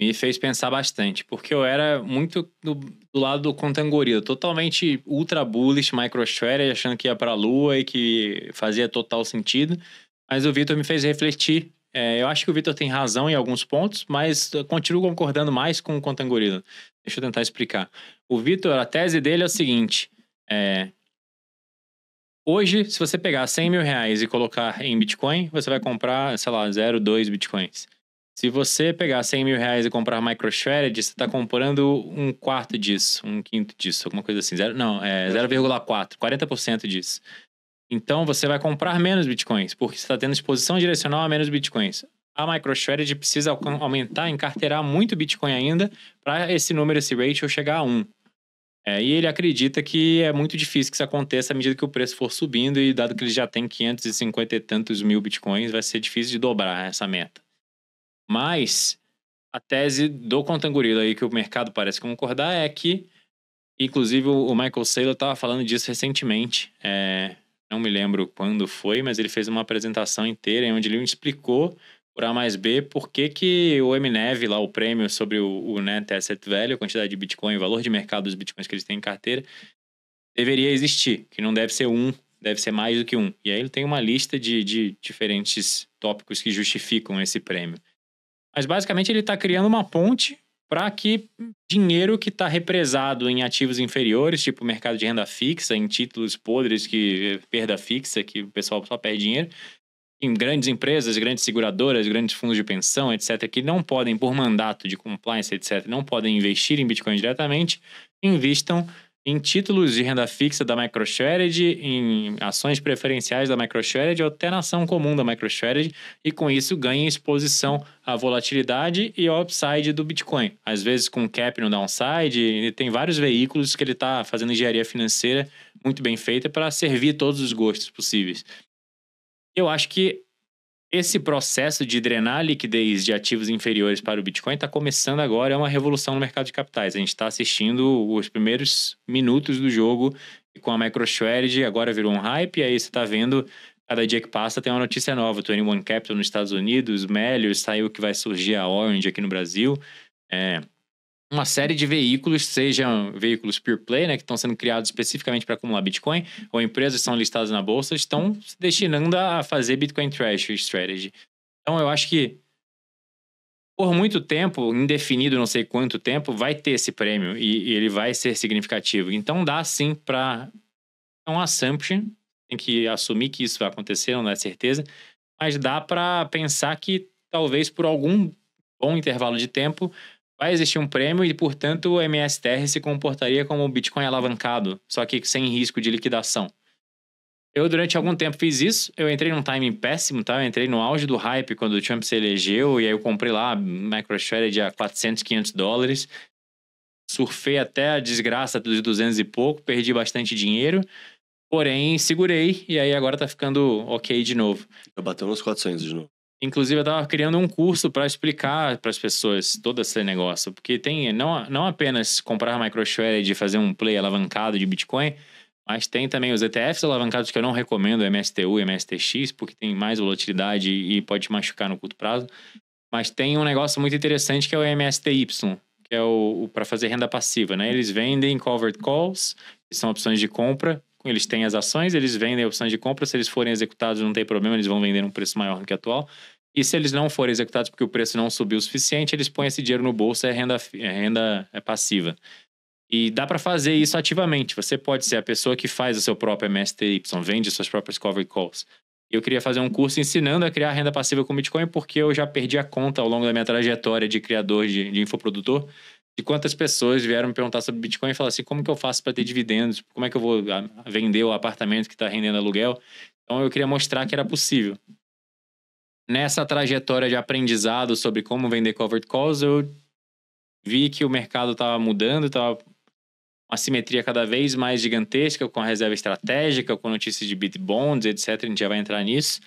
me fez pensar bastante, porque eu era muito do lado do Contangorila, totalmente ultra bullish, MicroStrategy, achando que ia pra lua e que fazia total sentido, mas o Vitor me fez refletir. Eu acho que o Vitor tem razão em alguns pontos, mas eu continuo concordando mais com o Contangorila. Deixa eu tentar explicar. O Vitor, a tese dele é o seguinte, Hoje, se você pegar 100 mil reais e colocar em Bitcoin, você vai comprar, sei lá, 0,2 Bitcoins. Se você pegar 100 mil reais e comprar MicroStrategy, você está comprando um quarto disso, um quinto disso, alguma coisa assim. 0,4, 40% disso. Então, você vai comprar menos Bitcoins, porque você está tendo exposição direcional a menos Bitcoins. A MicroStrategy precisa aumentar, encarteirar muito Bitcoin ainda para esse número, esse ratio, chegar a 1. E ele acredita que é muito difícil que isso aconteça à medida que o preço for subindo, e dado que ele já tem 550 e tantos mil Bitcoins, vai ser difícil de dobrar essa meta. Mas a tese do Contangorila aí que o mercado parece concordar é que, inclusive o Michael Saylor estava falando disso recentemente, não me lembro quando foi, mas ele fez uma apresentação inteira onde ele explicou por A mais B por que o MNEV, lá o prêmio sobre o Net Asset Value, a quantidade de Bitcoin, o valor de mercado dos Bitcoins que eles têm em carteira, deveria existir, que não deve ser deve ser mais do que um. E aí ele tem uma lista de diferentes tópicos que justificam esse prêmio. Mas basicamente ele está criando uma ponte para que dinheiro que está represado em ativos inferiores, tipo mercado de renda fixa, em títulos podres, que perda fixa, que o pessoal só perde dinheiro, em grandes empresas, grandes seguradoras, grandes fundos de pensão, etc., que não podem, por mandato de compliance, etc., não podem investir em Bitcoin diretamente, investam em títulos de renda fixa da MicroStrategy, em ações preferenciais da MicroStrategy ou até na ação comum da MicroStrategy, e com isso ganhem exposição à volatilidade e ao upside do Bitcoin. Às vezes com cap no downside, e tem vários veículos que ele está fazendo engenharia financeira muito bem feita para servir todos os gostos possíveis. Eu acho que esse processo de drenar a liquidez de ativos inferiores para o Bitcoin está começando agora, é uma revolução no mercado de capitais. A gente está assistindo os primeiros minutos do jogo com a MicroStrategy, agora virou um hype, e aí você está vendo, cada dia que passa tem uma notícia nova. 21 Capital nos Estados Unidos, Melius, saiu que vai surgir a Orange aqui no Brasil. Uma série de veículos, sejam veículos pure play, né, que estão sendo criados especificamente para acumular Bitcoin, ou empresas que são listadas na bolsa, estão se destinando a fazer Bitcoin Treasury Strategy. Então, eu acho que por muito tempo, indefinido, não sei quanto tempo, vai ter esse prêmio e ele vai ser significativo. Então, dá sim para um assumption, tem que assumir que isso vai acontecer, não dá certeza, mas dá para pensar que talvez por algum bom intervalo de tempo vai existir um prêmio e, portanto, o MSTR se comportaria como um Bitcoin alavancado, só que sem risco de liquidação. Eu, durante algum tempo, fiz isso. Eu entrei num timing péssimo, tá? Eu entrei no auge do hype quando o Trump se elegeu, e aí eu comprei lá MicroStrategy a 400, 500 dólares. Surfei até a desgraça dos 200 e pouco, perdi bastante dinheiro. Porém, segurei, e aí agora tá ficando ok de novo. Bateu nos 400 de novo. Inclusive, eu tava criando um curso para explicar para as pessoas todo esse negócio. Porque tem não apenas comprar MicroStrategy e fazer um play alavancado de Bitcoin, mas tem também os ETFs alavancados que eu não recomendo, MSTU e MSTX, porque tem mais volatilidade e pode te machucar no curto prazo. Mas tem um negócio muito interessante que é o MSTY, que é o para fazer renda passiva, né? Eles vendem covered calls, que são opções de compra. Eles têm as ações, eles vendem opções de compra. Se eles forem executados, não tem problema, eles vão vender um preço maior do que o atual. E se eles não forem executados porque o preço não subiu o suficiente, eles põem esse dinheiro no bolso, é renda passiva. E dá para fazer isso ativamente. Você pode ser a pessoa que faz o seu próprio MSTY, vende suas próprias covered calls. Eu queria fazer um curso ensinando a criar renda passiva com Bitcoin, porque eu já perdi a conta ao longo da minha trajetória de criador de infoprodutor, de quantas pessoas vieram me perguntar sobre Bitcoin e falaram assim, como que eu faço para ter dividendos? Como é que eu vou vender o apartamento que está rendendo aluguel? Então eu queria mostrar que era possível. Nessa trajetória de aprendizado sobre como vender covered calls, eu vi que o mercado estava mudando, estava uma simetria cada vez mais gigantesca, com a reserva estratégica, com notícias de Bitbonds, etc. A gente já vai entrar nisso.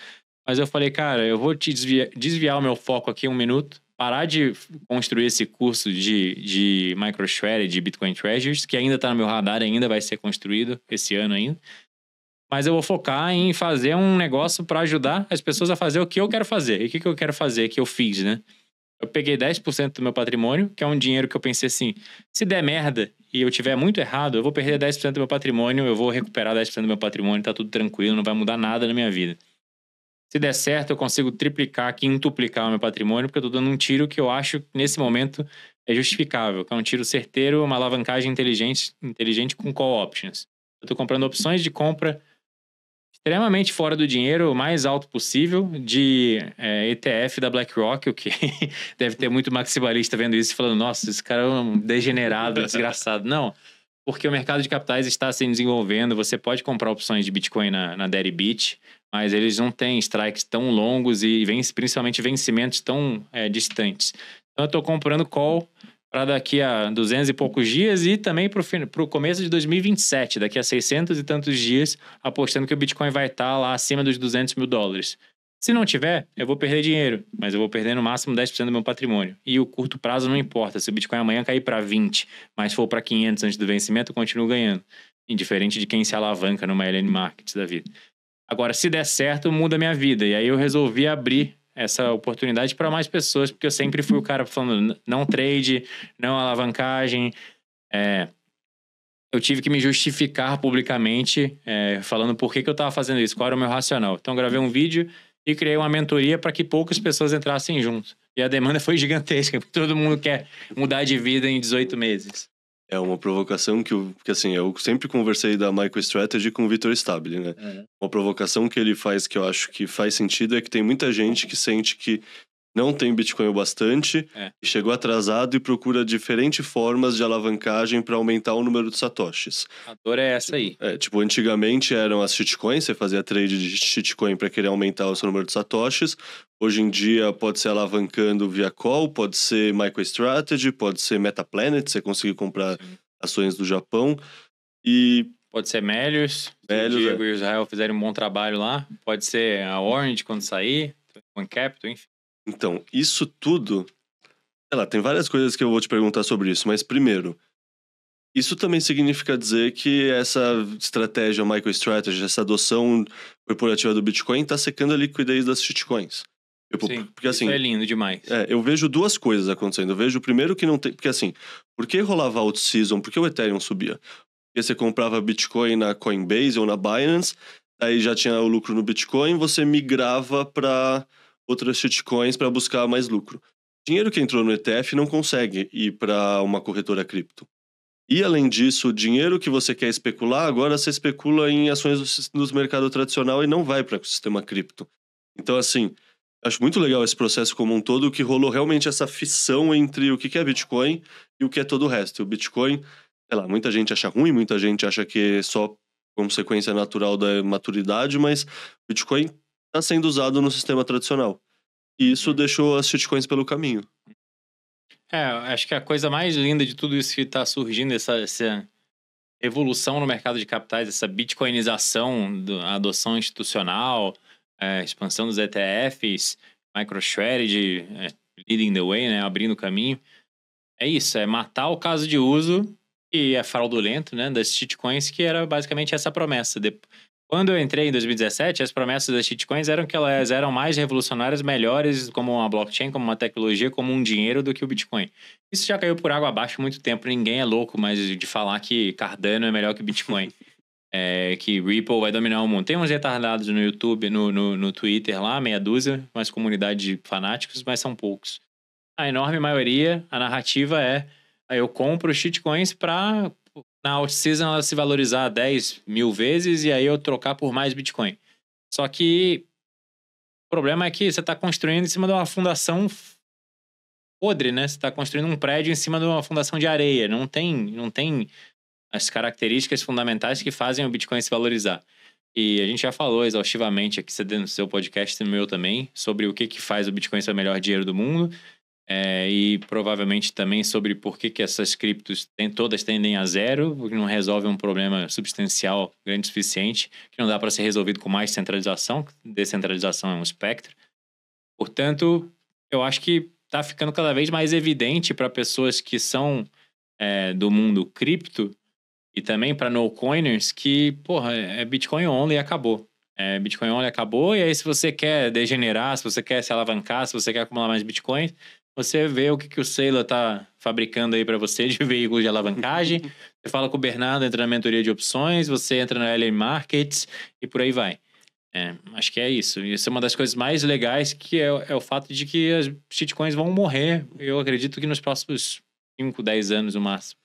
Mas eu falei, cara, eu vou te desviar o meu foco aqui um minuto, parar de construir esse curso de MicroStrategy, de Bitcoin Treasuries, que ainda está no meu radar, ainda vai ser construído esse ano ainda. Mas eu vou focar em fazer um negócio para ajudar as pessoas a fazer o que eu quero fazer. E o que eu quero fazer, que eu fiz, né? Eu peguei 10% do meu patrimônio, que é um dinheiro que eu pensei assim, se der merda e eu tiver muito errado, eu vou perder 10% do meu patrimônio, eu vou recuperar 10% do meu patrimônio, tá tudo tranquilo, não vai mudar nada na minha vida. Se der certo, eu consigo triplicar, quintuplicar o meu patrimônio, porque eu tô dando um tiro que eu acho que nesse momento é justificável, que é um tiro certeiro, uma alavancagem inteligente com call options. Eu tô comprando opções de compra extremamente fora do dinheiro, o mais alto possível, de ETF da BlackRock, o que deve ter muito maximalista vendo isso e falando, nossa, esse cara é um degenerado, desgraçado. Não, porque o mercado de capitais está se desenvolvendo, você pode comprar opções de Bitcoin na Deribit, mas eles não têm strikes tão longos e principalmente vencimentos tão distantes. Então eu estou comprando call para daqui a 200 e poucos dias e também para o começo de 2027, daqui a 600 e tantos dias, apostando que o Bitcoin vai estar lá acima dos $200 mil. Se não tiver, eu vou perder dinheiro, mas eu vou perder no máximo 10% do meu patrimônio. E o curto prazo não importa, se o Bitcoin amanhã cair para 20, mas for para 500 antes do vencimento, eu continuo ganhando. Indiferente de quem se alavanca numa LN Markets da vida. Agora, se der certo, muda a minha vida. E aí eu resolvi abrir essa oportunidade para mais pessoas, porque eu sempre fui o cara falando não trade, não alavancagem. Eu tive que me justificar publicamente, falando por que eu estava fazendo isso, qual era o meu racional. Então, eu gravei um vídeo e criei uma mentoria para que poucas pessoas entrassem juntos. E a demanda foi gigantesca, porque todo mundo quer mudar de vida em 18 meses. É uma provocação que assim, eu sempre conversei da MicroStrategy com o Vitor Stabile, né? Uma provocação que ele faz que eu acho que faz sentido é que tem muita gente que sente que não tem Bitcoin o bastante e chegou atrasado e procura diferentes formas de alavancagem para aumentar o número de satoshis. A dor é essa aí. Tipo, antigamente eram as shitcoins, você fazia trade de shitcoin para querer aumentar o seu número de satoshis. Hoje em dia pode ser alavancando via call, pode ser MicroStrategy, pode ser Metaplanet, você conseguir comprar ações do Japão. E pode ser Melius, o Diego e o Israel fizerem um bom trabalho lá. Pode ser a Orange quando sair, OneCapital, enfim. Então, isso tudo... Sei lá, tem várias coisas que eu vou te perguntar sobre isso, mas primeiro, isso também significa dizer que essa estratégia MicroStrategy, essa adoção corporativa do Bitcoin está secando a liquidez das shitcoins. Sim, porque, assim, isso é lindo demais. Eu vejo duas coisas acontecendo. Eu vejo primeiro que não tem... Porque assim, por que rolava out-season? Por que o Ethereum subia? Porque você comprava Bitcoin na Coinbase ou na Binance, aí já tinha o lucro no Bitcoin, você migrava para outras shitcoins para buscar mais lucro. Dinheiro que entrou no ETF não consegue ir para uma corretora cripto. E, além disso, o dinheiro que você quer especular, agora você especula em ações do mercado tradicional e não vai para o sistema cripto. Então, assim, acho muito legal esse processo como um todo, que rolou realmente essa fissão entre o que é Bitcoin e o que é todo o resto. E o Bitcoin, sei lá, muita gente acha ruim, muita gente acha que é só consequência natural da maturidade, mas o Bitcoin está sendo usado no sistema tradicional. E isso deixou as shitcoins pelo caminho. Acho que a coisa mais linda de tudo isso que está surgindo, essa evolução no mercado de capitais, essa bitcoinização, a adoção institucional, a expansão dos ETFs, MicroStrategy, leading the way, né, abrindo o caminho. É isso, é matar o caso de uso e é fraudulento, né, das shitcoins, que era basicamente essa promessa. Quando eu entrei em 2017, as promessas das shitcoins eram que elas eram mais revolucionárias, melhores como uma blockchain, como uma tecnologia, como um dinheiro do que o Bitcoin. Isso já caiu por água abaixo há muito tempo. Ninguém é louco mais de falar que Cardano é melhor que Bitcoin. Que Ripple vai dominar o mundo. Tem uns retardados no YouTube, no Twitter lá, meia dúzia, umas comunidades de fanáticos, mas são poucos. A enorme maioria, a narrativa eu compro shitcoins para na out-season ela se valorizar 10 mil vezes e aí eu trocar por mais Bitcoin. Só que o problema é que você está construindo em cima de uma fundação podre, né? Você está construindo um prédio em cima de uma fundação de areia. Não tem as características fundamentais que fazem o Bitcoin se valorizar. E a gente já falou exaustivamente aqui no seu podcast e no meu também sobre o que faz o Bitcoin ser o melhor dinheiro do mundo. E provavelmente também sobre por que essas criptos todas tendem a zero, porque não resolve um problema substancial grande o suficiente, que não dá para ser resolvido com mais centralização. Descentralização é um espectro. Portanto, eu acho que está ficando cada vez mais evidente para pessoas que são do mundo cripto e também para no-coiners que, Bitcoin only e acabou. Bitcoin only acabou, e aí se você quer degenerar, se você quer se alavancar, se você quer acumular mais Bitcoin, você vê o que o Saylor tá fabricando aí para você de veículo de alavancagem. Você fala com o Bernardo, entra na mentoria de opções, você entra na LM Markets e por aí vai. Acho que é isso. Isso é uma das coisas mais legais, que é o fato de que as shitcoins vão morrer. Eu acredito que nos próximos 5, 10 anos, no máximo.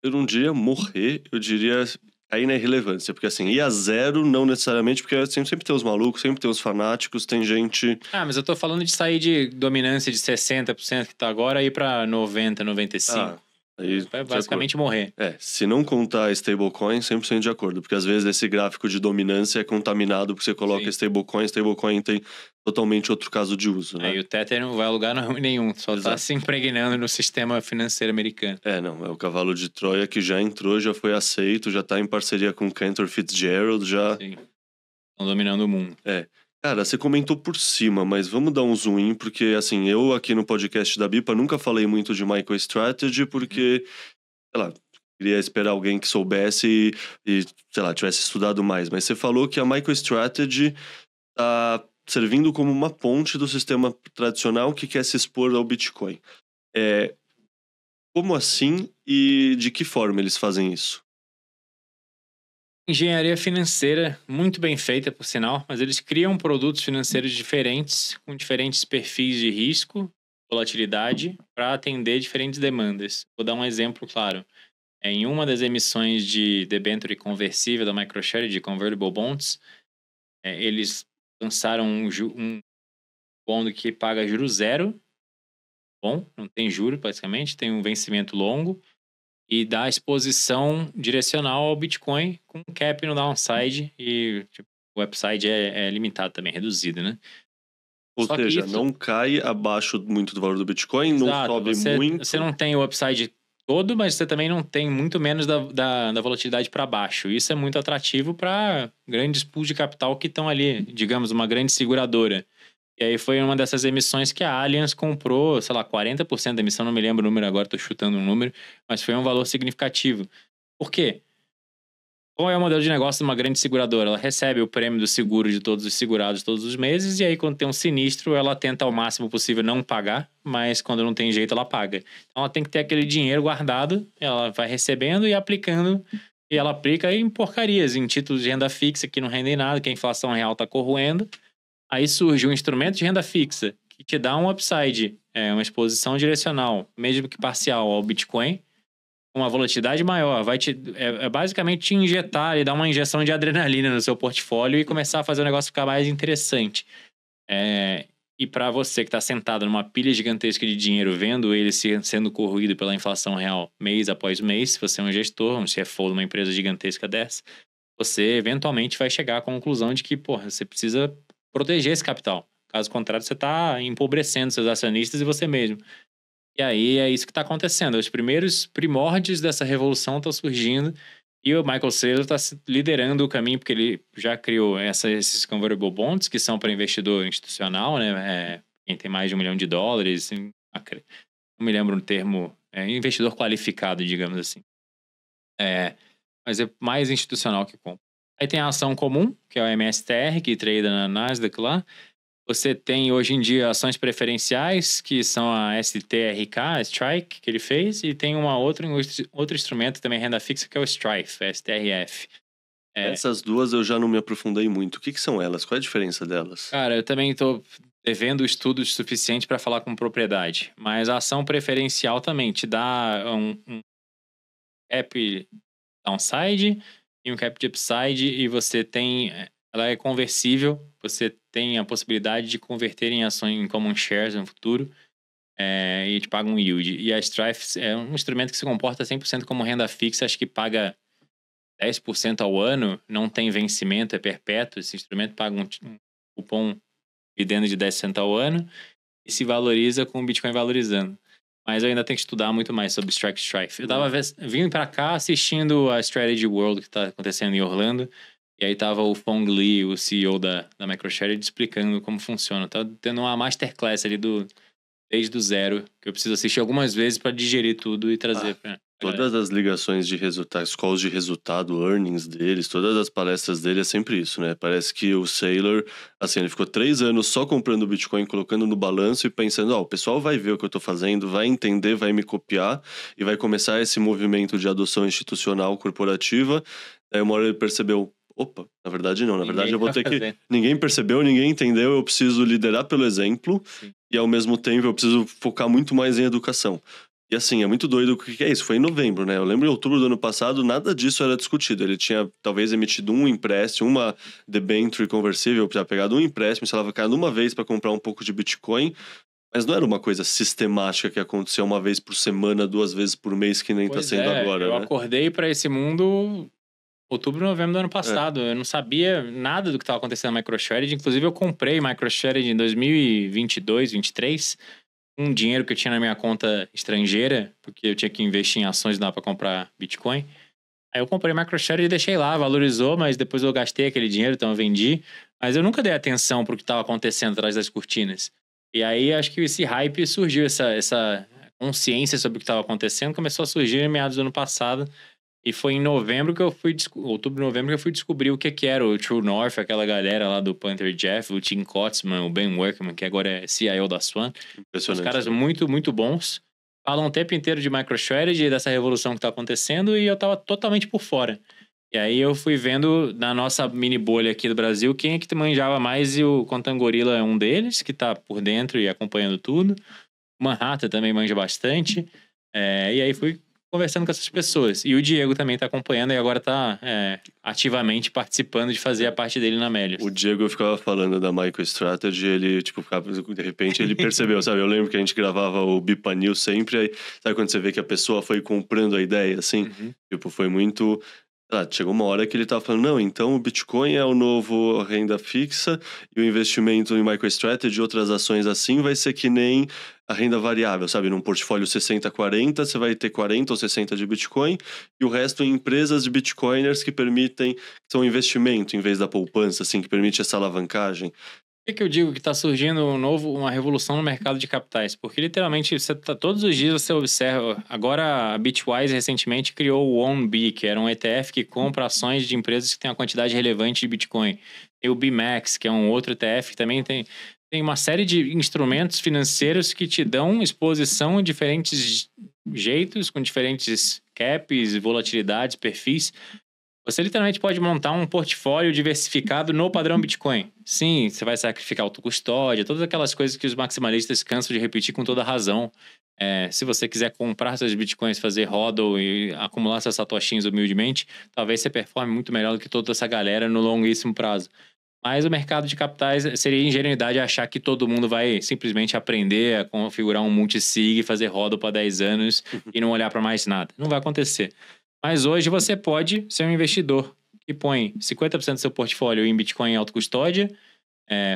Eu não diria morrer, eu diria cair na irrelevância. Porque assim, ir a zero não necessariamente, porque assim, sempre tem os malucos, sempre tem os fanáticos, tem gente... Mas eu tô falando de sair de dominância de 60% que tá agora e ir pra 90%, 95%. Aí, Vai basicamente morrer. Se não contar stablecoin, 100% de acordo. Porque às vezes esse gráfico de dominância é contaminado porque você coloca stablecoin tem totalmente outro caso de uso, né? Aí o Tether não vai a lugar nenhum, só tá se impregnando no sistema financeiro americano. É o cavalo de Troia que já entrou, já foi aceito, já tá em parceria com Cantor Fitzgerald, já... Sim, estão dominando o mundo. Cara, você comentou por cima, mas vamos dar um zoom in, porque assim, eu aqui no podcast da Bipa nunca falei muito de MicroStrategy, porque, sei lá, queria esperar alguém que soubesse e, sei lá, tivesse estudado mais. Mas você falou que a MicroStrategy tá servindo como uma ponte do sistema tradicional que quer se expor ao Bitcoin. Como assim e de que forma eles fazem isso? Engenharia financeira, muito bem feita, por sinal, mas eles criam produtos financeiros diferentes, com diferentes perfis de risco, volatilidade, para atender diferentes demandas. Vou dar um exemplo claro. Em uma das emissões de debênture conversível da MicroStrategy, Convertible Bonds, eles lançaram um bond que paga juros zero, bom, não tem juro basicamente, tem um vencimento longo, e dá exposição direcional ao Bitcoin com um cap no downside e o upside é limitado também, reduzido, né? Ou seja, não cai abaixo muito do valor do Bitcoin, não sobe muito. Você não tem o upside todo, mas você também não tem muito menos da volatilidade para baixo. Isso é muito atrativo para grandes pools de capital que estão ali, digamos, uma grande seguradora. E aí foi uma dessas emissões que a Allianz comprou, sei lá, 40% da emissão, não me lembro o número agora, tô chutando um número, mas foi um valor significativo. Por quê? Qual é o modelo de negócio de uma grande seguradora? Ela recebe o prêmio do seguro de todos os segurados todos os meses, e aí quando tem um sinistro, ela tenta ao máximo possível não pagar, mas quando não tem jeito, ela paga. Então ela tem que ter aquele dinheiro guardado, ela vai recebendo e aplicando, e ela aplica em porcarias, em títulos de renda fixa que não rendem nada, que a inflação real tá corroendo. Aí surge um instrumento de renda fixa que te dá um upside, uma exposição direcional, mesmo que parcial, ao Bitcoin, com uma volatilidade maior. Vai basicamente te injetar e dar uma injeção de adrenalina no seu portfólio e começar a fazer o negócio ficar mais interessante. E para você que está sentado numa pilha gigantesca de dinheiro, vendo ele sendo corroído pela inflação real mês após mês, se você é um gestor, um CFO de uma empresa gigantesca dessa, você eventualmente vai chegar à conclusão de que, você precisa proteger esse capital. Caso contrário, você está empobrecendo seus acionistas e você mesmo. E aí é isso que está acontecendo. Os primeiros primórdios dessa revolução estão surgindo e o Michael Saylor está liderando o caminho, porque ele já criou esses convertible bonds, que são para investidor institucional, né? Quem tem mais de $1 milhão, não me lembro o termo, investidor qualificado, digamos assim. Mas é mais institucional que compra. Aí tem a ação comum, que é o MSTR, que trada na Nasdaq lá. Você tem, hoje em dia, ações preferenciais, que são a STRK, a Strike, que ele fez. E tem outro instrumento também, renda fixa, que é o Strife, STRF. Essas duas eu já não me aprofundei muito. O que são elas? Qual é a diferença delas? Cara, eu também estou devendo estudos suficientes para falar com propriedade. Mas a ação preferencial também te dá um cap downside e um cap de upside, e você tem... Ela é conversível, você tem a possibilidade de converter em ações em common shares no futuro, e te paga um yield. E a Strife é um instrumento que se comporta 100% como renda fixa, acho que paga 10% ao ano, não tem vencimento, é perpétuo. Esse instrumento paga um cupom dividendo de 10% ao ano e se valoriza com o Bitcoin valorizando. Mas eu ainda tenho que estudar muito mais sobre Strife. Eu tava vindo pra cá assistindo a Strategy World que tá acontecendo em Orlando. E aí tava o Phong Lee, o CEO da MicroStrategy, explicando como funciona. Tá tendo uma masterclass ali desde o zero, que eu preciso assistir algumas vezes para digerir tudo e trazer pra todas as ligações de resultados, calls de resultado, earnings deles, todas as palestras dele é sempre isso, né? Parece que o Saylor, assim, ele ficou 3 anos só comprando Bitcoin, colocando no balanço e pensando, o pessoal vai ver o que eu tô fazendo, vai entender, vai me copiar e vai começar esse movimento de adoção institucional corporativa. Aí uma hora ele percebeu, opa, na verdade não, na verdade eu vou ter que... Ninguém percebeu, ninguém entendeu, eu preciso liderar pelo exemplo. Sim. E ao mesmo tempo eu preciso focar muito mais em educação. E assim, é muito doido o que é isso. Foi em novembro, né? Eu lembro em outubro do ano passado, nada disso era discutido. Ele tinha talvez emitido um empréstimo, uma debenture conversível, tinha pegado um empréstimo, se alavancado uma vez para comprar um pouco de Bitcoin, mas não era uma coisa sistemática que acontecia uma vez por semana, 2 vezes por mês, que nem tá Pois sendo agora, eu né? acordei para esse mundo outubro, novembro do ano É. passado. Eu não sabia nada do que estava acontecendo na MicroStrategy. Inclusive, eu comprei MicroStrategy em 2022, 2023, um dinheiro que eu tinha na minha conta estrangeira, porque eu tinha que investir em ações, não dá para comprar Bitcoin. Aí eu comprei MicroStrategy e deixei lá, valorizou, mas depois eu gastei aquele dinheiro, então eu vendi. Mas eu nunca dei atenção pro que estava acontecendo atrás das cortinas. E aí acho que esse hype surgiu, essa consciência sobre o que estava acontecendo, começou a surgir em meados do ano passado. E foi em novembro que eu fui, outubro, novembro, que eu fui descobrir o que era o True North, aquela galera lá do Panther Jeff, o Tim Kotzman, o Ben Workman, que agora é CIO da Swan. Os Impressionante. caras né? muito, muito bons. Falam o tempo inteiro de MicroStrategy, dessa revolução que tá acontecendo, e eu tava totalmente por fora. E aí eu fui vendo na nossa mini bolha aqui do Brasil quem é que manjava mais, e o Contangorila é um deles, que tá por dentro e acompanhando tudo. O Manhattan também manja bastante. E aí fui conversando com essas pessoas. E o Diego também tá acompanhando e agora tá ativamente participando de fazer a parte dele na Melius. O Diego ficava falando da MicroStrategy, ele, tipo, de repente ele percebeu, sabe? Eu lembro que a gente gravava o Bipa News sempre, aí, sabe quando você vê que a pessoa foi comprando a ideia, assim? Uhum. Tipo, foi muito... chegou uma hora que ele tava falando, não, então o Bitcoin é o novo renda fixa e o investimento em MicroStrategy e outras ações assim vai ser que nem a renda variável, sabe? Num portfólio 60-40, você vai ter 40 ou 60 de Bitcoin e o resto em empresas de Bitcoiners que permitem, que são investimento em vez da poupança, assim, que permite essa alavancagem. Por que eu digo que está surgindo uma revolução no mercado de capitais? Porque literalmente todos os dias você observa. Agora a Bitwise recentemente criou o OwnB, que era um ETF que compra ações de empresas que têm uma quantidade relevante de Bitcoin. Tem o BMAX, que é um outro ETF que também tem uma série de instrumentos financeiros que te dão exposição em diferentes jeitos, com diferentes caps, volatilidades, perfis. Você literalmente pode montar um portfólio diversificado no padrão Bitcoin. Sim, você vai sacrificar autocustódia, todas aquelas coisas que os maximalistas cansam de repetir com toda razão. Se você quiser comprar seus Bitcoins, fazer hodl e acumular seus satoshinhos humildemente, talvez você performe muito melhor do que toda essa galera no longuíssimo prazo. Mas o mercado de capitais seria ingenuidade achar que todo mundo vai simplesmente aprender a configurar um multisig e fazer hodl para 10 anos e não olhar para mais nada. Não vai acontecer. Mas hoje você pode ser um investidor que põe 50% do seu portfólio em Bitcoin em autocustódia,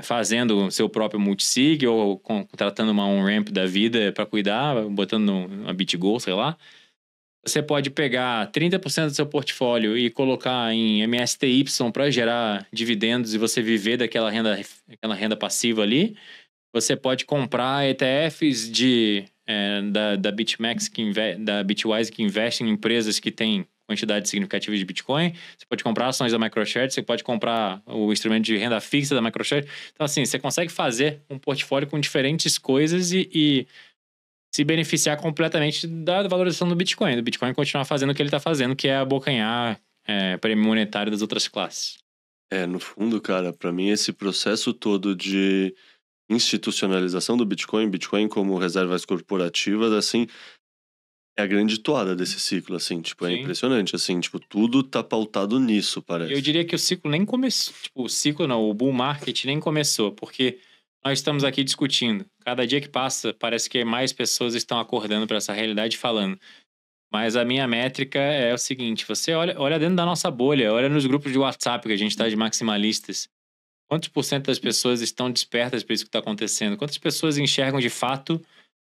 fazendo seu próprio multisig ou contratando uma on-ramp da vida para cuidar, botando uma BitGo, sei lá. Você pode pegar 30% do seu portfólio e colocar em MSTY para gerar dividendos e você viver daquela renda passiva ali. Você pode comprar ETFs da BitMEX, da Bitwise, que investem em empresas que têm quantidade significativa de Bitcoin. Você pode comprar ações da MicroStrategy, você pode comprar o instrumento de renda fixa da MicroStrategy. Então, assim, você consegue fazer um portfólio com diferentes coisas e se beneficiar completamente da valorização do Bitcoin. Do Bitcoin continuar fazendo o que ele está fazendo, que é abocanhar prêmio monetário das outras classes. No fundo, cara, pra mim esse processo todo de institucionalização do Bitcoin como reservas corporativas, assim, é a grande toada desse ciclo, assim, tipo, é Sim. impressionante, assim, tipo, tudo tá pautado nisso, parece. Eu diria que o ciclo nem começou, tipo, o ciclo não, o bull market nem começou, porque nós estamos aqui discutindo. Cada dia que passa, parece que mais pessoas estão acordando para essa realidade e falando. Mas a minha métrica é o seguinte, você olha dentro da nossa bolha, olha nos grupos de WhatsApp que a gente está de maximalistas. Quantos por cento das pessoas estão despertas para isso que está acontecendo? Quantas pessoas enxergam de fato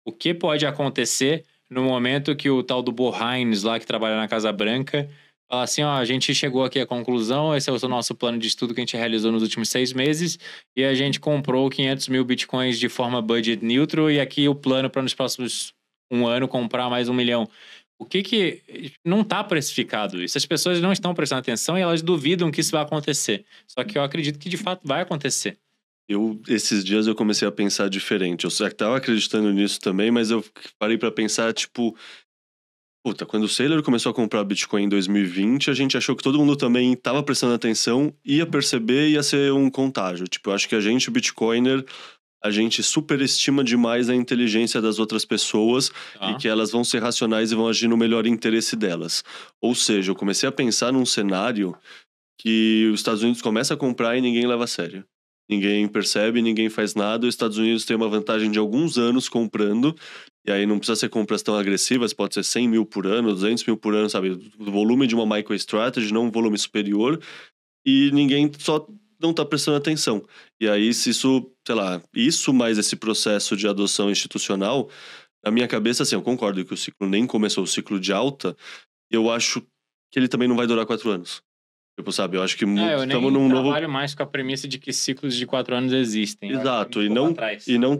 o que pode acontecer no momento que o tal do Bo Hines, lá que trabalha na Casa Branca, fala assim, ó, a gente chegou aqui à conclusão, esse é o nosso plano de estudo que a gente realizou nos últimos 6 meses e a gente comprou 500 mil bitcoins de forma budget neutral e aqui o plano para nos próximos 1 ano comprar mais 1 milhão. O que não está precificado isso? As pessoas não estão prestando atenção e elas duvidam que isso vai acontecer. Só que eu acredito que de fato vai acontecer. Esses dias eu comecei a pensar diferente. Eu estava acreditando nisso também, mas eu parei pra pensar, tipo... Puta, quando o Saylor começou a comprar Bitcoin em 2020, a gente achou que todo mundo também tava prestando atenção, ia perceber, ia ser um contágio. Tipo, eu acho que a gente, o Bitcoiner, a gente superestima demais a inteligência das outras pessoas e que elas vão ser racionais e vão agir no melhor interesse delas. Ou seja, eu comecei a pensar num cenário que os Estados Unidos começa a comprar e ninguém leva a sério. Ninguém percebe, ninguém faz nada. Os Estados Unidos tem uma vantagem de alguns anos comprando, e aí não precisa ser compras tão agressivas, pode ser 100 mil por ano, 200 mil por ano, sabe? O volume de uma MicroStrategy, não um volume superior, e ninguém só não tá prestando atenção. E aí, se isso, sei lá, isso mais esse processo de adoção institucional, na minha cabeça, assim, eu concordo que o ciclo nem começou, o ciclo de alta, eu acho que ele também não vai durar 4 anos. Tipo, sabe, eu acho que eu estamos nem num novo... trabalho mais com a premissa de que ciclos de 4 anos existem. Exato, Eu acho que e não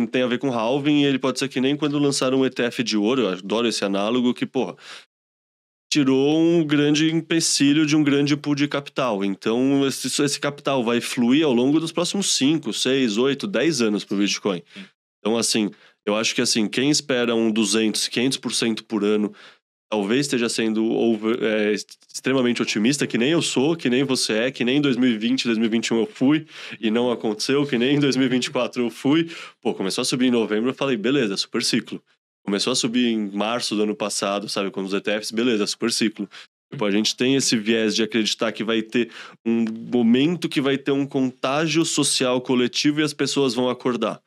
tem a ver com halving, e ele pode ser que nem quando lançaram um ETF de ouro, eu adoro esse análogo, que, porra, tirou um grande empecilho de um grande pool de capital. Então, esse capital vai fluir ao longo dos próximos 5, 6, 8, 10 anos pro Bitcoin. Sim. Então, assim, eu acho que, assim, quem espera um 200, 500% por ano, talvez esteja sendo extremamente otimista, que nem eu sou, que nem você é, que nem em 2020, 2021 eu fui e não aconteceu, que nem em 2024 eu fui. Pô, começou a subir em novembro, eu falei, beleza, super ciclo. Começou a subir em março do ano passado, sabe, com os ETFs, beleza, super ciclo. Tipo, a gente tem esse viés de acreditar que vai ter um momento que vai ter um contágio social coletivo e as pessoas vão acordar.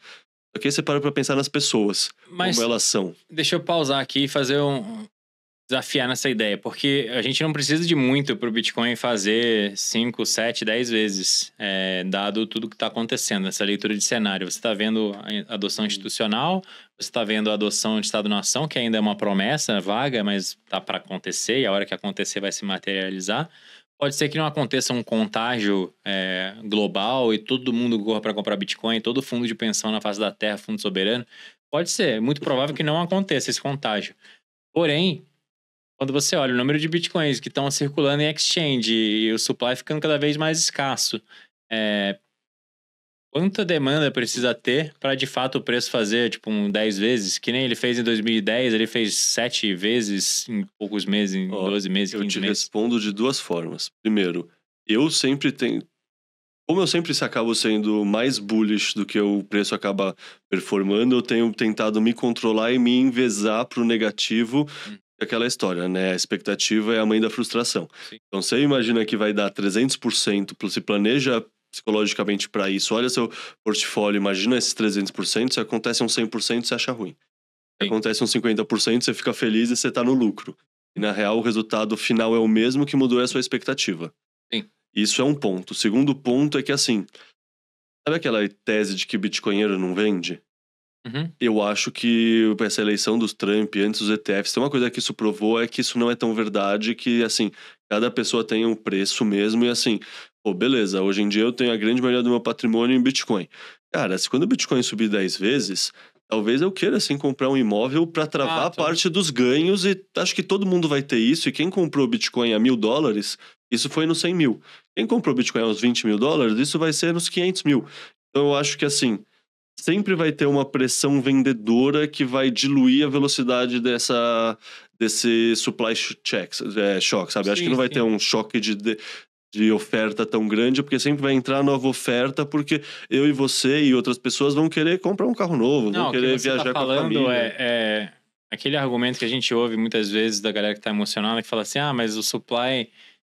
Só que aí você para pra pensar nas pessoas, Mas como elas são. deixa eu pausar aqui e fazer desafiar nessa ideia, porque a gente não precisa de muito para o Bitcoin fazer 5, 7, 10 vezes, dado tudo que está acontecendo, essa leitura de cenário. Você está vendo a adoção institucional, você está vendo a adoção de Estado-nação, que ainda é uma promessa vaga, mas está para acontecer, e a hora que acontecer vai se materializar. Pode ser que não aconteça um contágio global e todo mundo corra para comprar Bitcoin, todo fundo de pensão na face da Terra, fundo soberano. Pode ser, é muito provável que não aconteça esse contágio. Porém, quando você olha o número de bitcoins que estão circulando em exchange e o supply ficando cada vez mais escasso, quanta demanda precisa ter para de fato o preço fazer tipo 10 vezes? Que nem ele fez em 2010, ele fez 7 vezes em poucos meses, em 12 meses, 15 meses. Eu te respondo de duas formas. Primeiro, eu sempre tenho... Como eu sempre acabo sendo mais bullish do que o preço acaba performando, eu tenho tentado me controlar e me envezar pro negativo. Aquela história, né? A expectativa é a mãe da frustração. Sim. Então, você imagina que vai dar 300%, se planeja psicologicamente para isso, olha seu portfólio, imagina esses 300%, se acontece um 100%, você acha ruim. Se Sim. acontece um 50%, você fica feliz e você tá no lucro. E, na real, o resultado final é o mesmo, que mudou é a sua expectativa. Sim. Isso é um ponto. O segundo ponto é que, assim, sabe aquela tese de que bitcoinheiro não vende? Uhum. Eu acho que essa eleição dos Trump antes dos ETFs, tem uma coisa que isso provou, é que isso não é tão verdade, que, assim, cada pessoa tem um preço mesmo, e assim, pô, beleza, hoje em dia eu tenho a grande maioria do meu patrimônio em Bitcoin. Cara, se quando o Bitcoin subir 10 vezes, talvez eu queira, assim, comprar um imóvel para travar parte dos ganhos, e acho que todo mundo vai ter isso, e quem comprou Bitcoin a $1.000, isso foi nos 100 mil. Quem comprou Bitcoin aos $20 mil, isso vai ser nos 500 mil. Então eu acho que, assim, sempre vai ter uma pressão vendedora que vai diluir a velocidade desse supply shock, sabe? Sim, acho que não vai ter um choque de oferta tão grande, porque sempre vai entrar nova oferta, porque eu e você e outras pessoas vão querer comprar um carro novo, vão querer viajar com a família. É aquele argumento que a gente ouve muitas vezes da galera que tá emocionada, que fala assim, mas o supply...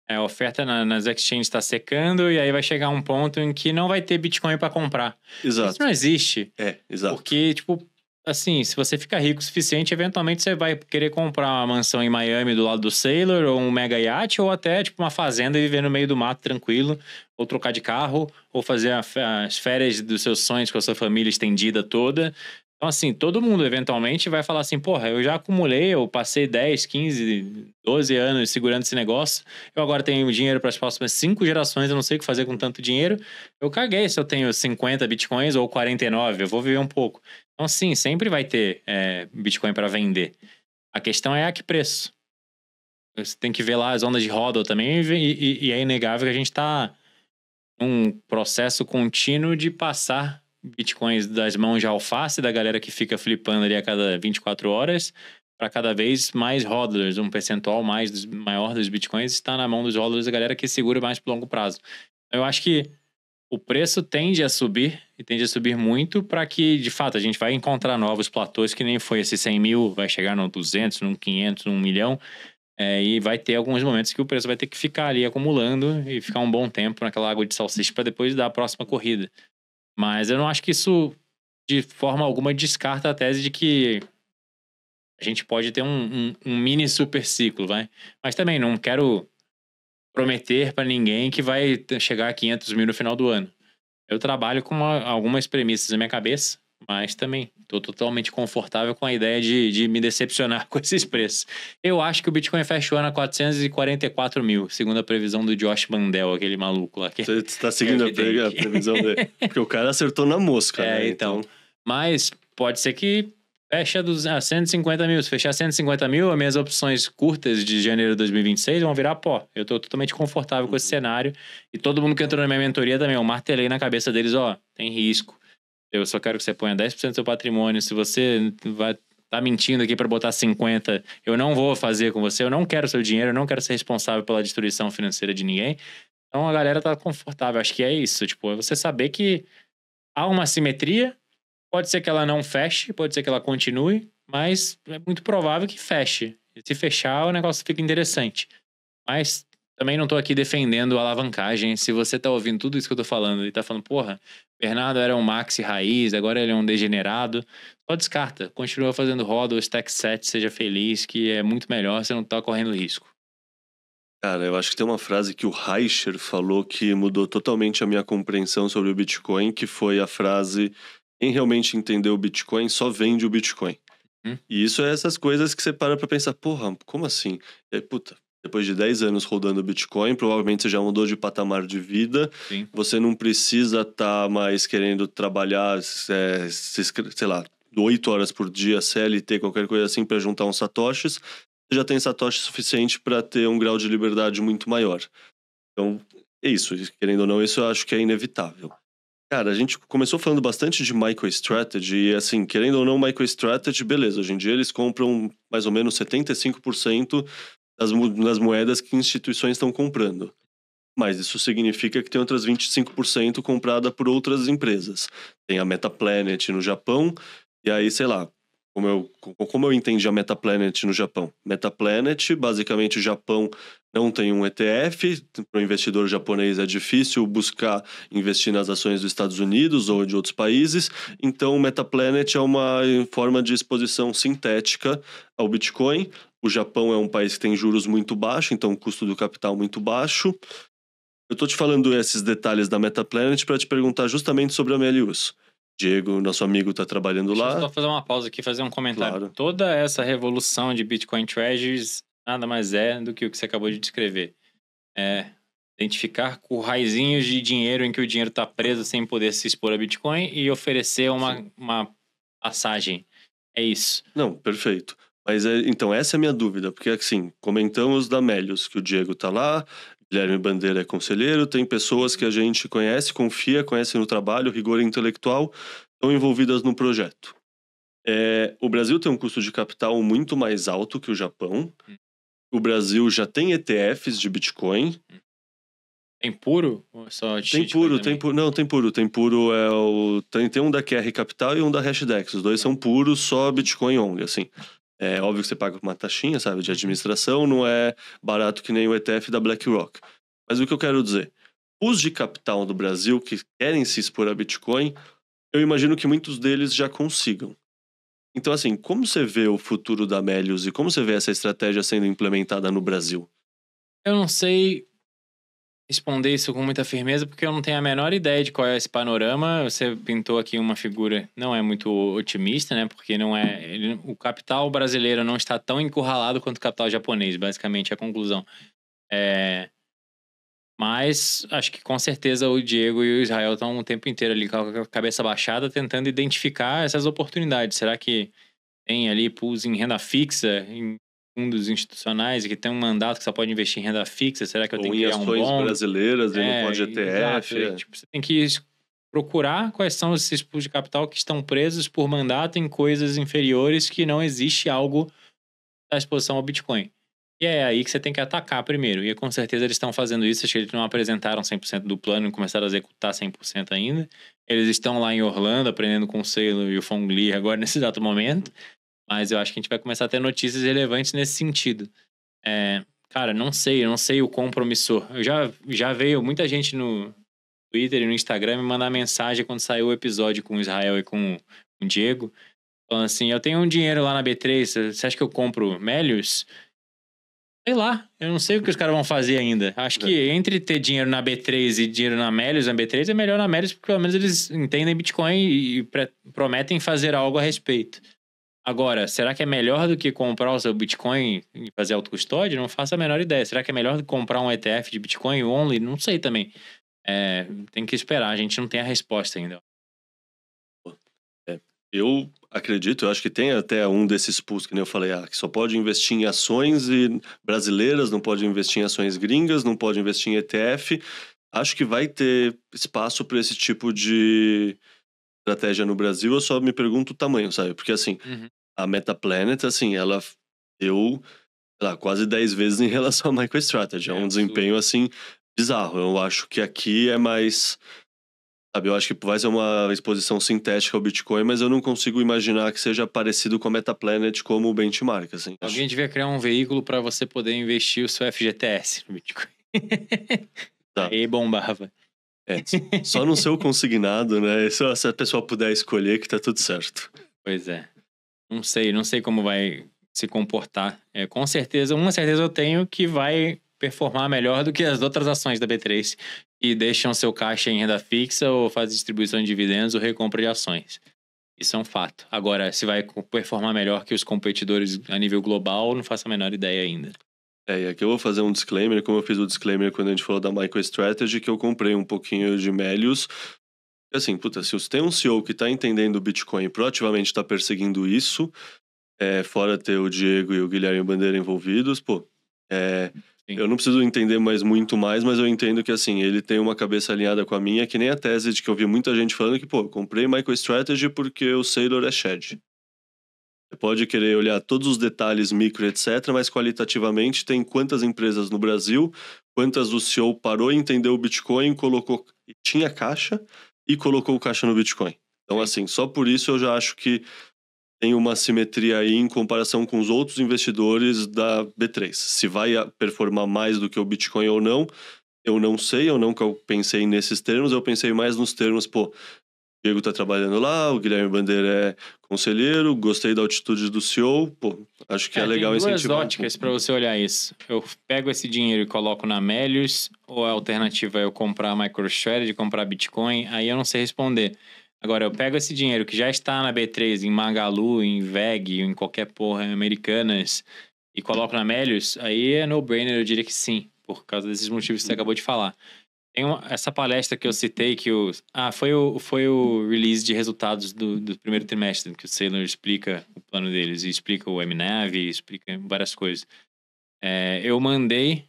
a oferta nas exchanges está secando e aí vai chegar um ponto em que não vai ter Bitcoin para comprar. Exato. Isso não existe. Exato. Porque, tipo, assim, se você ficar rico o suficiente, eventualmente você vai querer comprar uma mansão em Miami do lado do Sailor, ou um mega iate, ou até, tipo, uma fazenda e viver no meio do mato tranquilo, ou trocar de carro, ou fazer as férias dos seus sonhos com a sua família estendida toda. Então, assim, todo mundo eventualmente vai falar assim, porra, eu já acumulei, eu passei 10, 15, 12 anos segurando esse negócio, eu agora tenho dinheiro para as próximas 5 gerações, eu não sei o que fazer com tanto dinheiro, eu caguei se eu tenho 50 bitcoins ou 49, eu vou viver um pouco. Então, sim, sempre vai ter Bitcoin para vender. A questão é a que preço. Você tem que ver lá as ondas de hodl também, e é inegável que a gente está num processo contínuo de passar bitcoins das mãos de alface da galera que fica flipando ali a cada 24 horas para cada vez mais hodlers, um percentual maior dos bitcoins está na mão dos hodlers da galera que segura mais por longo prazo. Eu acho que o o preço tende a subir, e tende a subir muito, para que, de fato, a gente vai encontrar novos platôs, que nem foi esse 100 mil, vai chegar no 200, no 500, no 1 milhão, e vai ter alguns momentos que o preço vai ter que ficar ali acumulando e ficar um bom tempo naquela água de salsicha para depois dar a próxima corrida. Mas eu não acho que isso, de forma alguma, descarta a tese de que a gente pode ter um mini super ciclo, vai. Mas também não quero prometer para ninguém que vai chegar a 500 mil no final do ano. Eu trabalho com algumas premissas na minha cabeça, mas também estou totalmente confortável com a ideia de me decepcionar com esses preços. Eu acho que o Bitcoin fecha o ano a 444 mil, segundo a previsão do Josh Mandel, aquele maluco lá. Você está seguindo a previsão dele? Porque o cara acertou na mosca, né? Então. Mas pode ser que feche a 150 mil. Se fechar 150 mil, as minhas opções curtas de janeiro de 2026 vão virar pó. Eu tô totalmente confortável com esse cenário. E todo mundo que entrou na minha mentoria também, eu martelei na cabeça deles, tem risco. Eu só quero que você ponha 10% do seu patrimônio. Se você tá mentindo aqui para botar 50, eu não vou fazer com você. Eu não quero seu dinheiro, eu não quero ser responsável pela destruição financeira de ninguém. Então a galera tá confortável. Acho que é isso. Tipo, é você saber que há uma simetria. Pode ser que ela não feche, pode ser que ela continue, mas é muito provável que feche. E se fechar, o negócio fica interessante. Mas também não tô aqui defendendo a alavancagem. Se você tá ouvindo tudo isso que eu tô falando e tá falando, porra, Bernardo era um maxi raiz, agora ele é um degenerado, só descarta. Continua fazendo roda, o stack set, seja feliz, que é muito melhor, você não tá correndo risco. Cara, eu acho que tem uma frase que o Reicher falou que mudou totalmente a minha compreensão sobre o Bitcoin, que foi a frase: quem realmente entendeu o Bitcoin só vende o Bitcoin. E isso é essas coisas que você para pra pensar, porra, como assim? E aí, puta, depois de 10 anos rodando o Bitcoin, provavelmente você já mudou de patamar de vida. Sim. Você não precisa estar mais querendo trabalhar, sei lá, 8 horas por dia, CLT, qualquer coisa assim, para juntar uns satoshis. Você já tem satoshi suficiente para ter um grau de liberdade muito maior. Então, é isso. Querendo ou não, isso eu acho que é inevitável. Cara, a gente começou falando bastante de MicroStrategy e, assim, querendo ou não, MicroStrategy, beleza. Hoje em dia eles compram mais ou menos 75% das moedas que instituições estão comprando. Mas isso significa que tem outras 25% comprada por outras empresas. Tem a Metaplanet no Japão, e aí, sei lá, como eu entendi a Metaplanet no Japão? Metaplanet, basicamente o Japão não tem um ETF, para o investidor japonês é difícil buscar investir nas ações dos Estados Unidos ou de outros países, então o Metaplanet é uma forma de exposição sintética ao Bitcoin. O Japão é um país que tem juros muito baixos, então o custo do capital muito baixo. Eu tô te falando esses detalhes da Metaplanet para te perguntar justamente sobre a Melius. Diego, nosso amigo, tá trabalhando lá. Deixa eu só fazer uma pausa aqui, fazer um comentário. Claro. Toda essa revolução de Bitcoin Treasuries nada mais é do que o que você acabou de descrever. É identificar raizinhos de dinheiro em que o dinheiro está preso sem poder se expor a Bitcoin e oferecer uma passagem. É isso. Não, perfeito. Mas então, essa é a minha dúvida, porque assim, comentamos da Melius, que o Diego tá lá, Guilherme Bandeira é conselheiro, tem pessoas que a gente conhece, confia, conhece no trabalho, rigor intelectual, estão envolvidas no projeto. O Brasil tem um custo de capital muito mais alto que o Japão. O Brasil já tem ETFs de Bitcoin. Tem puro? Ou só Tem puro, tem puro. Não, tem puro. Tem puro tem um da QR Capital e um da Hashdex. Os dois são puros, só Bitcoin only, assim. É óbvio que você paga uma taxinha, sabe, de administração, não é barato que nem o ETF da BlackRock. Mas o que eu quero dizer, os de capital do Brasil que querem se expor a Bitcoin, eu imagino que muitos deles já consigam. Então, assim, como você vê o futuro da Melius e como você vê essa estratégia sendo implementada no Brasil? Eu não sei responder isso com muita firmeza, porque eu não tenho a menor ideia de qual é esse panorama. Você pintou aqui uma figura, não é muito otimista, né? Porque não é... o capital brasileiro não está tão encurralado quanto o capital japonês, basicamente, é a conclusão. Mas acho que com certeza o Diego e o Israel estão o tempo inteiro ali com a cabeça baixada, tentando identificar essas oportunidades. Será que tem ali pools em renda fixa, em fundos institucionais, que tem um mandato que só pode investir em renda fixa? Será que eu tenho que criar um bond? Ou em ações brasileiras e não pode ETF. Exato. Tipo, você tem que procurar quais são esses pools de capital que estão presos por mandato em coisas inferiores que não existe algo da exposição ao Bitcoin. E é aí que você tem que atacar primeiro. E com certeza eles estão fazendo isso. Acho que eles não apresentaram 100% do plano e começaram a executar 100% ainda. Eles estão lá em Orlando aprendendo com o Saylor e o Phong Lee agora nesse exato momento. Mas eu acho que a gente vai começar a ter notícias relevantes nesse sentido. Cara, não sei o quão promissor. Já veio muita gente no Twitter e no Instagram me mandar mensagem quando saiu o episódio com o Israel e com o Diego. Falando assim, eu tenho um dinheiro lá na B3, você acha que eu compro Melius? Sei lá, eu não sei o que os caras vão fazer ainda. Acho que entre ter dinheiro na B3 e dinheiro na Melius, na B3 é melhor na Melius, porque pelo menos eles entendem Bitcoin e prometem fazer algo a respeito. Agora, será que é melhor do que comprar o seu Bitcoin e fazer autocustódia? Não faço a menor ideia. Será que é melhor do que comprar um ETF de Bitcoin only? Não sei também. Tem que esperar, a gente não tem a resposta ainda. Eu acredito, eu acho que tem até um desses pools que nem eu falei, que só pode investir em ações brasileiras, não pode investir em ações gringas, não pode investir em ETF. Acho que vai ter espaço para esse tipo de estratégia no Brasil. Eu só me pergunto o tamanho, sabe? Porque assim, a MetaPlanet, assim, ela deu, sei lá, quase 10 vezes em relação à MicroStrategy. É um desempenho, assim, bizarro. Eu acho que aqui é mais... Sabe, eu acho que vai ser uma exposição sintética ao Bitcoin, mas eu não consigo imaginar que seja parecido com a MetaPlanet como o benchmark, assim. Alguém devia criar um veículo para você poder investir o seu FGTS no Bitcoin. Tá. Aí bombava. Só não ser o consignado, né? Se a pessoa puder escolher, que tá tudo certo. Pois é. Não sei como vai se comportar. Com certeza, uma certeza eu tenho que vai performar melhor do que as outras ações da B3 que deixam seu caixa em renda fixa ou faz distribuição de dividendos ou recompra de ações. Isso é um fato. Agora, se vai performar melhor que os competidores a nível global, não faço a menor ideia ainda. E aqui eu vou fazer um disclaimer, como eu fiz o disclaimer quando a gente falou da MicroStrategy, que eu comprei um pouquinho de Melius. Assim, se você tem um CEO que tá entendendo o Bitcoin e proativamente tá perseguindo isso, fora ter o Diego e o Guilherme Bandeira envolvidos, eu não preciso entender muito mais, mas eu entendo que, assim, ele tem uma cabeça alinhada com a minha, que nem a tese de que eu vi muita gente falando que, eu comprei MicroStrategy porque o Saylor é Shed. Você pode querer olhar todos os detalhes micro, etc., mas qualitativamente tem quantas empresas no Brasil, quantas o CEO parou, entendeu o Bitcoin, tinha caixa e colocou o caixa no Bitcoin. Então, assim, só por isso eu já acho que tem uma simetria aí em comparação com os outros investidores da B3. Se vai performar mais do que o Bitcoin ou não, eu não sei, eu nunca pensei nesses termos, eu pensei mais nos termos, o Diego tá trabalhando lá, o Guilherme Bandeira é conselheiro, gostei da atitude do CEO, acho que é legal incentivar. Tem duas óticas para você olhar isso. Eu pego esse dinheiro e coloco na Melius, ou a alternativa é eu comprar MicroStrategy, comprar Bitcoin, aí eu não sei responder. Agora, eu pego esse dinheiro que já está na B3, em Magalu, em VEG, em qualquer porra, em Americanas, e coloco na Melius, aí é no-brainer, eu diria que sim, por causa desses motivos que você acabou de falar. Tem essa palestra que eu citei, que foi o release de resultados do primeiro trimestre, que o Saylor explica o plano deles, e explica o MNAV, explica várias coisas. Eu mandei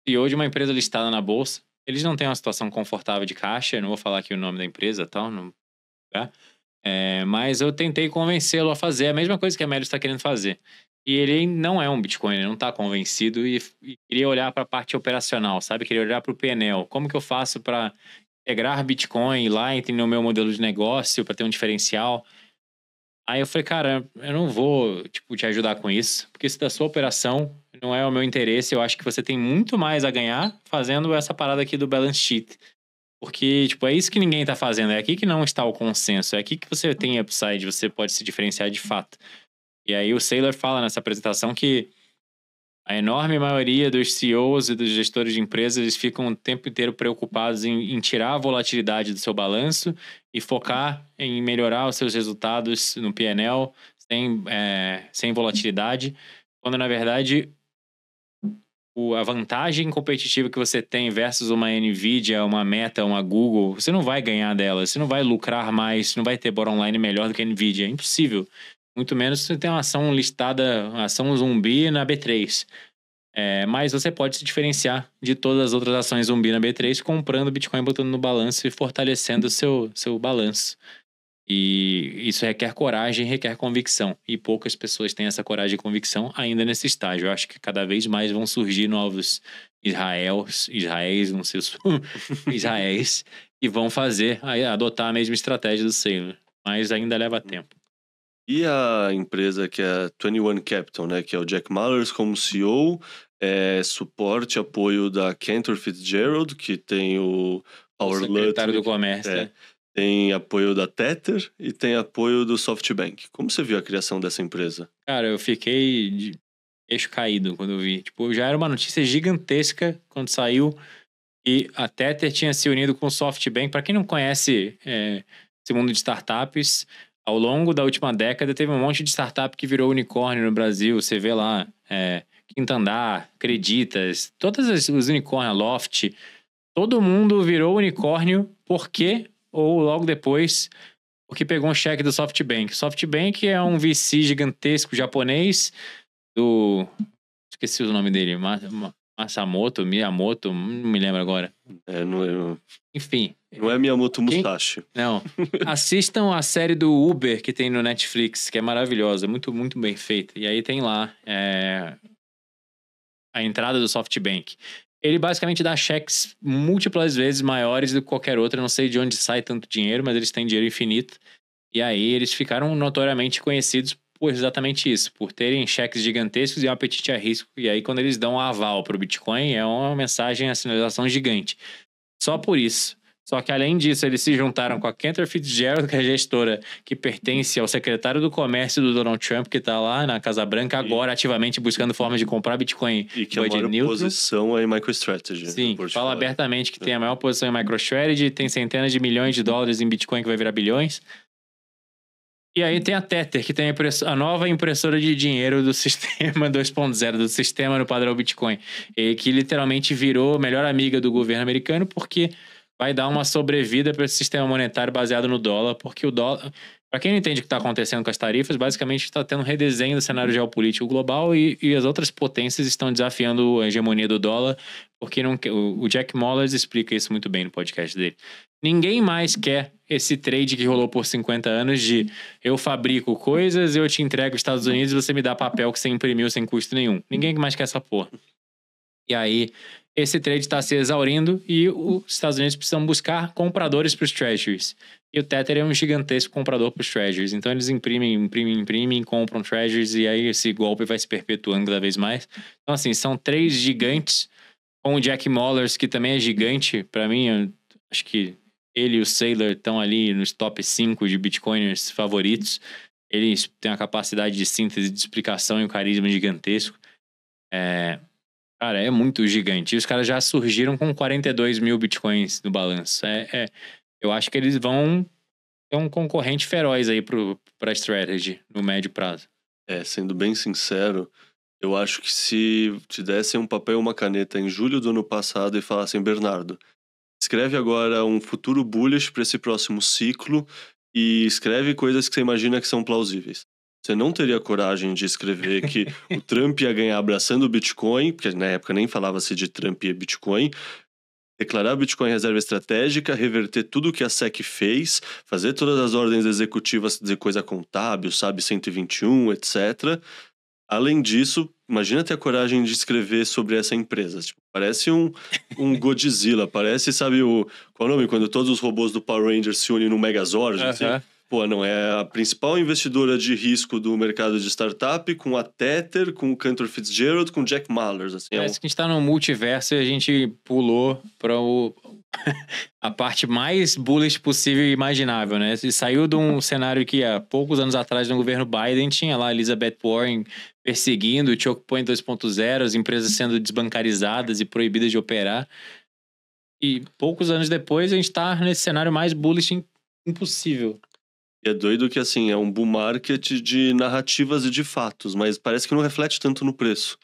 CEO de uma empresa listada na bolsa. Eles não têm uma situação confortável de caixa, eu não vou falar aqui o nome da empresa e tal, não, tá? Mas eu tentei convencê-lo a fazer a mesma coisa que a Melius está querendo fazer. E ele não é um Bitcoin, ele não está convencido e queria olhar para a parte operacional, sabe? Queria olhar para o PNL. Como que eu faço para integrar Bitcoin lá, entender o meu modelo de negócio, para ter um diferencial? Aí eu falei, cara, eu não vou, te ajudar com isso, porque isso da sua operação não é o meu interesse. Eu acho que você tem muito mais a ganhar fazendo essa parada aqui do balance sheet. Porque, é isso que ninguém tá fazendo. É aqui que não está o consenso. É aqui que você tem upside, você pode se diferenciar de fato. E aí o Saylor fala nessa apresentação que a enorme maioria dos CEOs e dos gestores de empresas, eles ficam o tempo inteiro preocupados em tirar a volatilidade do seu balanço e focar em melhorar os seus resultados no P&L sem volatilidade, quando na verdade a vantagem competitiva que você tem versus uma Nvidia, uma Meta, uma Google, você não vai ganhar dela, você não vai lucrar mais, você não vai ter bottom line melhor do que a Nvidia, é impossível. Muito menos se você tem uma ação listada, uma ação zumbi na B3. Mas você pode se diferenciar de todas as outras ações zumbi na B3 comprando Bitcoin, botando no balanço e fortalecendo o seu balanço. E isso requer coragem, requer convicção. E poucas pessoas têm essa coragem e convicção ainda nesse estágio. Eu acho que cada vez mais vão surgir novos Israéis, não sei os Israéis, que vão adotar a mesma estratégia do Saylor. Mas ainda leva tempo. E a empresa que é a 21 Capital, né? Que é o Jack Mallers como CEO, suporte, apoio da Cantor Fitzgerald, que tem o Howard secretário do Lutnick, Comércio, né? tem apoio da Tether e tem apoio do SoftBank. Como você viu a criação dessa empresa? Cara, eu fiquei de eixo caído quando eu vi. Tipo, já era uma notícia gigantesca quando saiu. E a Tether tinha se unido com o SoftBank. Para quem não conhece esse mundo de startups, ao longo da última década teve um monte de startup que virou unicórnio no Brasil. Você vê lá, Quinta Andar, Creditas, todas os unicórnios, Loft. Todo mundo virou unicórnio porque, ou logo depois, porque pegou um cheque do SoftBank. SoftBank é um VC gigantesco japonês esqueci o nome dele. Masamoto, Miyamoto, não me lembro agora. Enfim. Não é Miyamoto Musashi. Não. Assistam a série do Uber que tem no Netflix, que é maravilhosa, muito, muito bem feita. E aí tem lá a entrada do SoftBank. Ele basicamente dá cheques múltiplas vezes maiores do que qualquer outro. Eu não sei de onde sai tanto dinheiro, mas eles têm dinheiro infinito. E aí eles ficaram notoriamente conhecidos por exatamente isso, por terem cheques gigantescos e um apetite a risco. E aí quando eles dão um aval para o Bitcoin, é uma mensagem, a sinalização gigante. Só por isso. Só que além disso, eles se juntaram com a Cantor Fitzgerald, que é a gestora que pertence ao secretário do comércio do Donald Trump, que está lá na Casa Branca agora ativamente buscando formas de comprar Bitcoin. E que a maior posição é em MicroStrategy. Sim, fala abertamente que tem a maior posição em MicroStrategy, tem centenas de milhões de dólares em Bitcoin que vai virar bilhões. E aí tem a Tether, que tem a nova impressora de dinheiro do sistema 2.0, do sistema no padrão Bitcoin. E que literalmente virou melhor amiga do governo americano, porque vai dar uma sobrevida para esse sistema monetário baseado no dólar, porque o dólar... Para quem não entende o que está acontecendo com as tarifas, basicamente está tendo um redesenho do cenário geopolítico global e as outras potências estão desafiando a hegemonia do dólar, porque o Jack Mallers explica isso muito bem no podcast dele. Ninguém mais quer esse trade que rolou por 50 anos de eu fabrico coisas, eu te entrego os Estados Unidos e você me dá papel que você imprimiu sem custo nenhum. Ninguém mais quer essa porra. E aí, esse trade está se exaurindo e os Estados Unidos precisam buscar compradores para os treasuries. E o Tether é um gigantesco comprador para os treasuries. Então, eles imprimem, compram treasuries e aí esse golpe vai se perpetuando cada vez mais. Então, assim, são 3 gigantes com o Jack Mallers, que também é gigante. Para mim, eu acho que ele e o Saylor estão ali nos top 5 de Bitcoiners favoritos. Eles têm a capacidade de síntese, de explicação e um carisma gigantesco. Cara, é muito gigante. E os caras já surgiram com 42 mil bitcoins no balanço. Eu acho que eles vão ter um concorrente feroz aí pra Strategy no médio prazo. Sendo bem sincero, eu acho que se te dessem um papel e uma caneta em julho do ano passado e falassem, Bernardo, escreve agora um futuro bullish para esse próximo ciclo e escreve coisas que você imagina que são plausíveis. Você não teria coragem de escrever que o Trump ia ganhar abraçando o Bitcoin, porque na época nem falava-se de Trump e Bitcoin, declarar o Bitcoin reserva estratégica, reverter tudo o que a SEC fez, fazer todas as ordens executivas de coisa contábil, sabe, 121, etc. Além disso, imagina ter a coragem de escrever sobre essa empresa. Tipo, parece um Godzilla, parece, sabe, qual é o nome? Quando todos os robôs do Power Rangers se unem no Megazord, assim. Pô, não, é a principal investidora de risco do mercado de startup, com a Tether, com o Cantor Fitzgerald, com o Jack Mallers. Assim, parece que a gente tá no multiverso e a gente pulou pra a parte mais bullish possível e imaginável, né? E saiu de um cenário que há poucos anos atrás, no governo Biden, tinha lá Elizabeth Warren perseguindo o Choke Point 2.0, as empresas sendo desbancarizadas e proibidas de operar. E poucos anos depois, a gente tá nesse cenário mais bullish impossível. E é doido que, assim, é um bull market de narrativas e de fatos, mas parece que não reflete tanto no preço.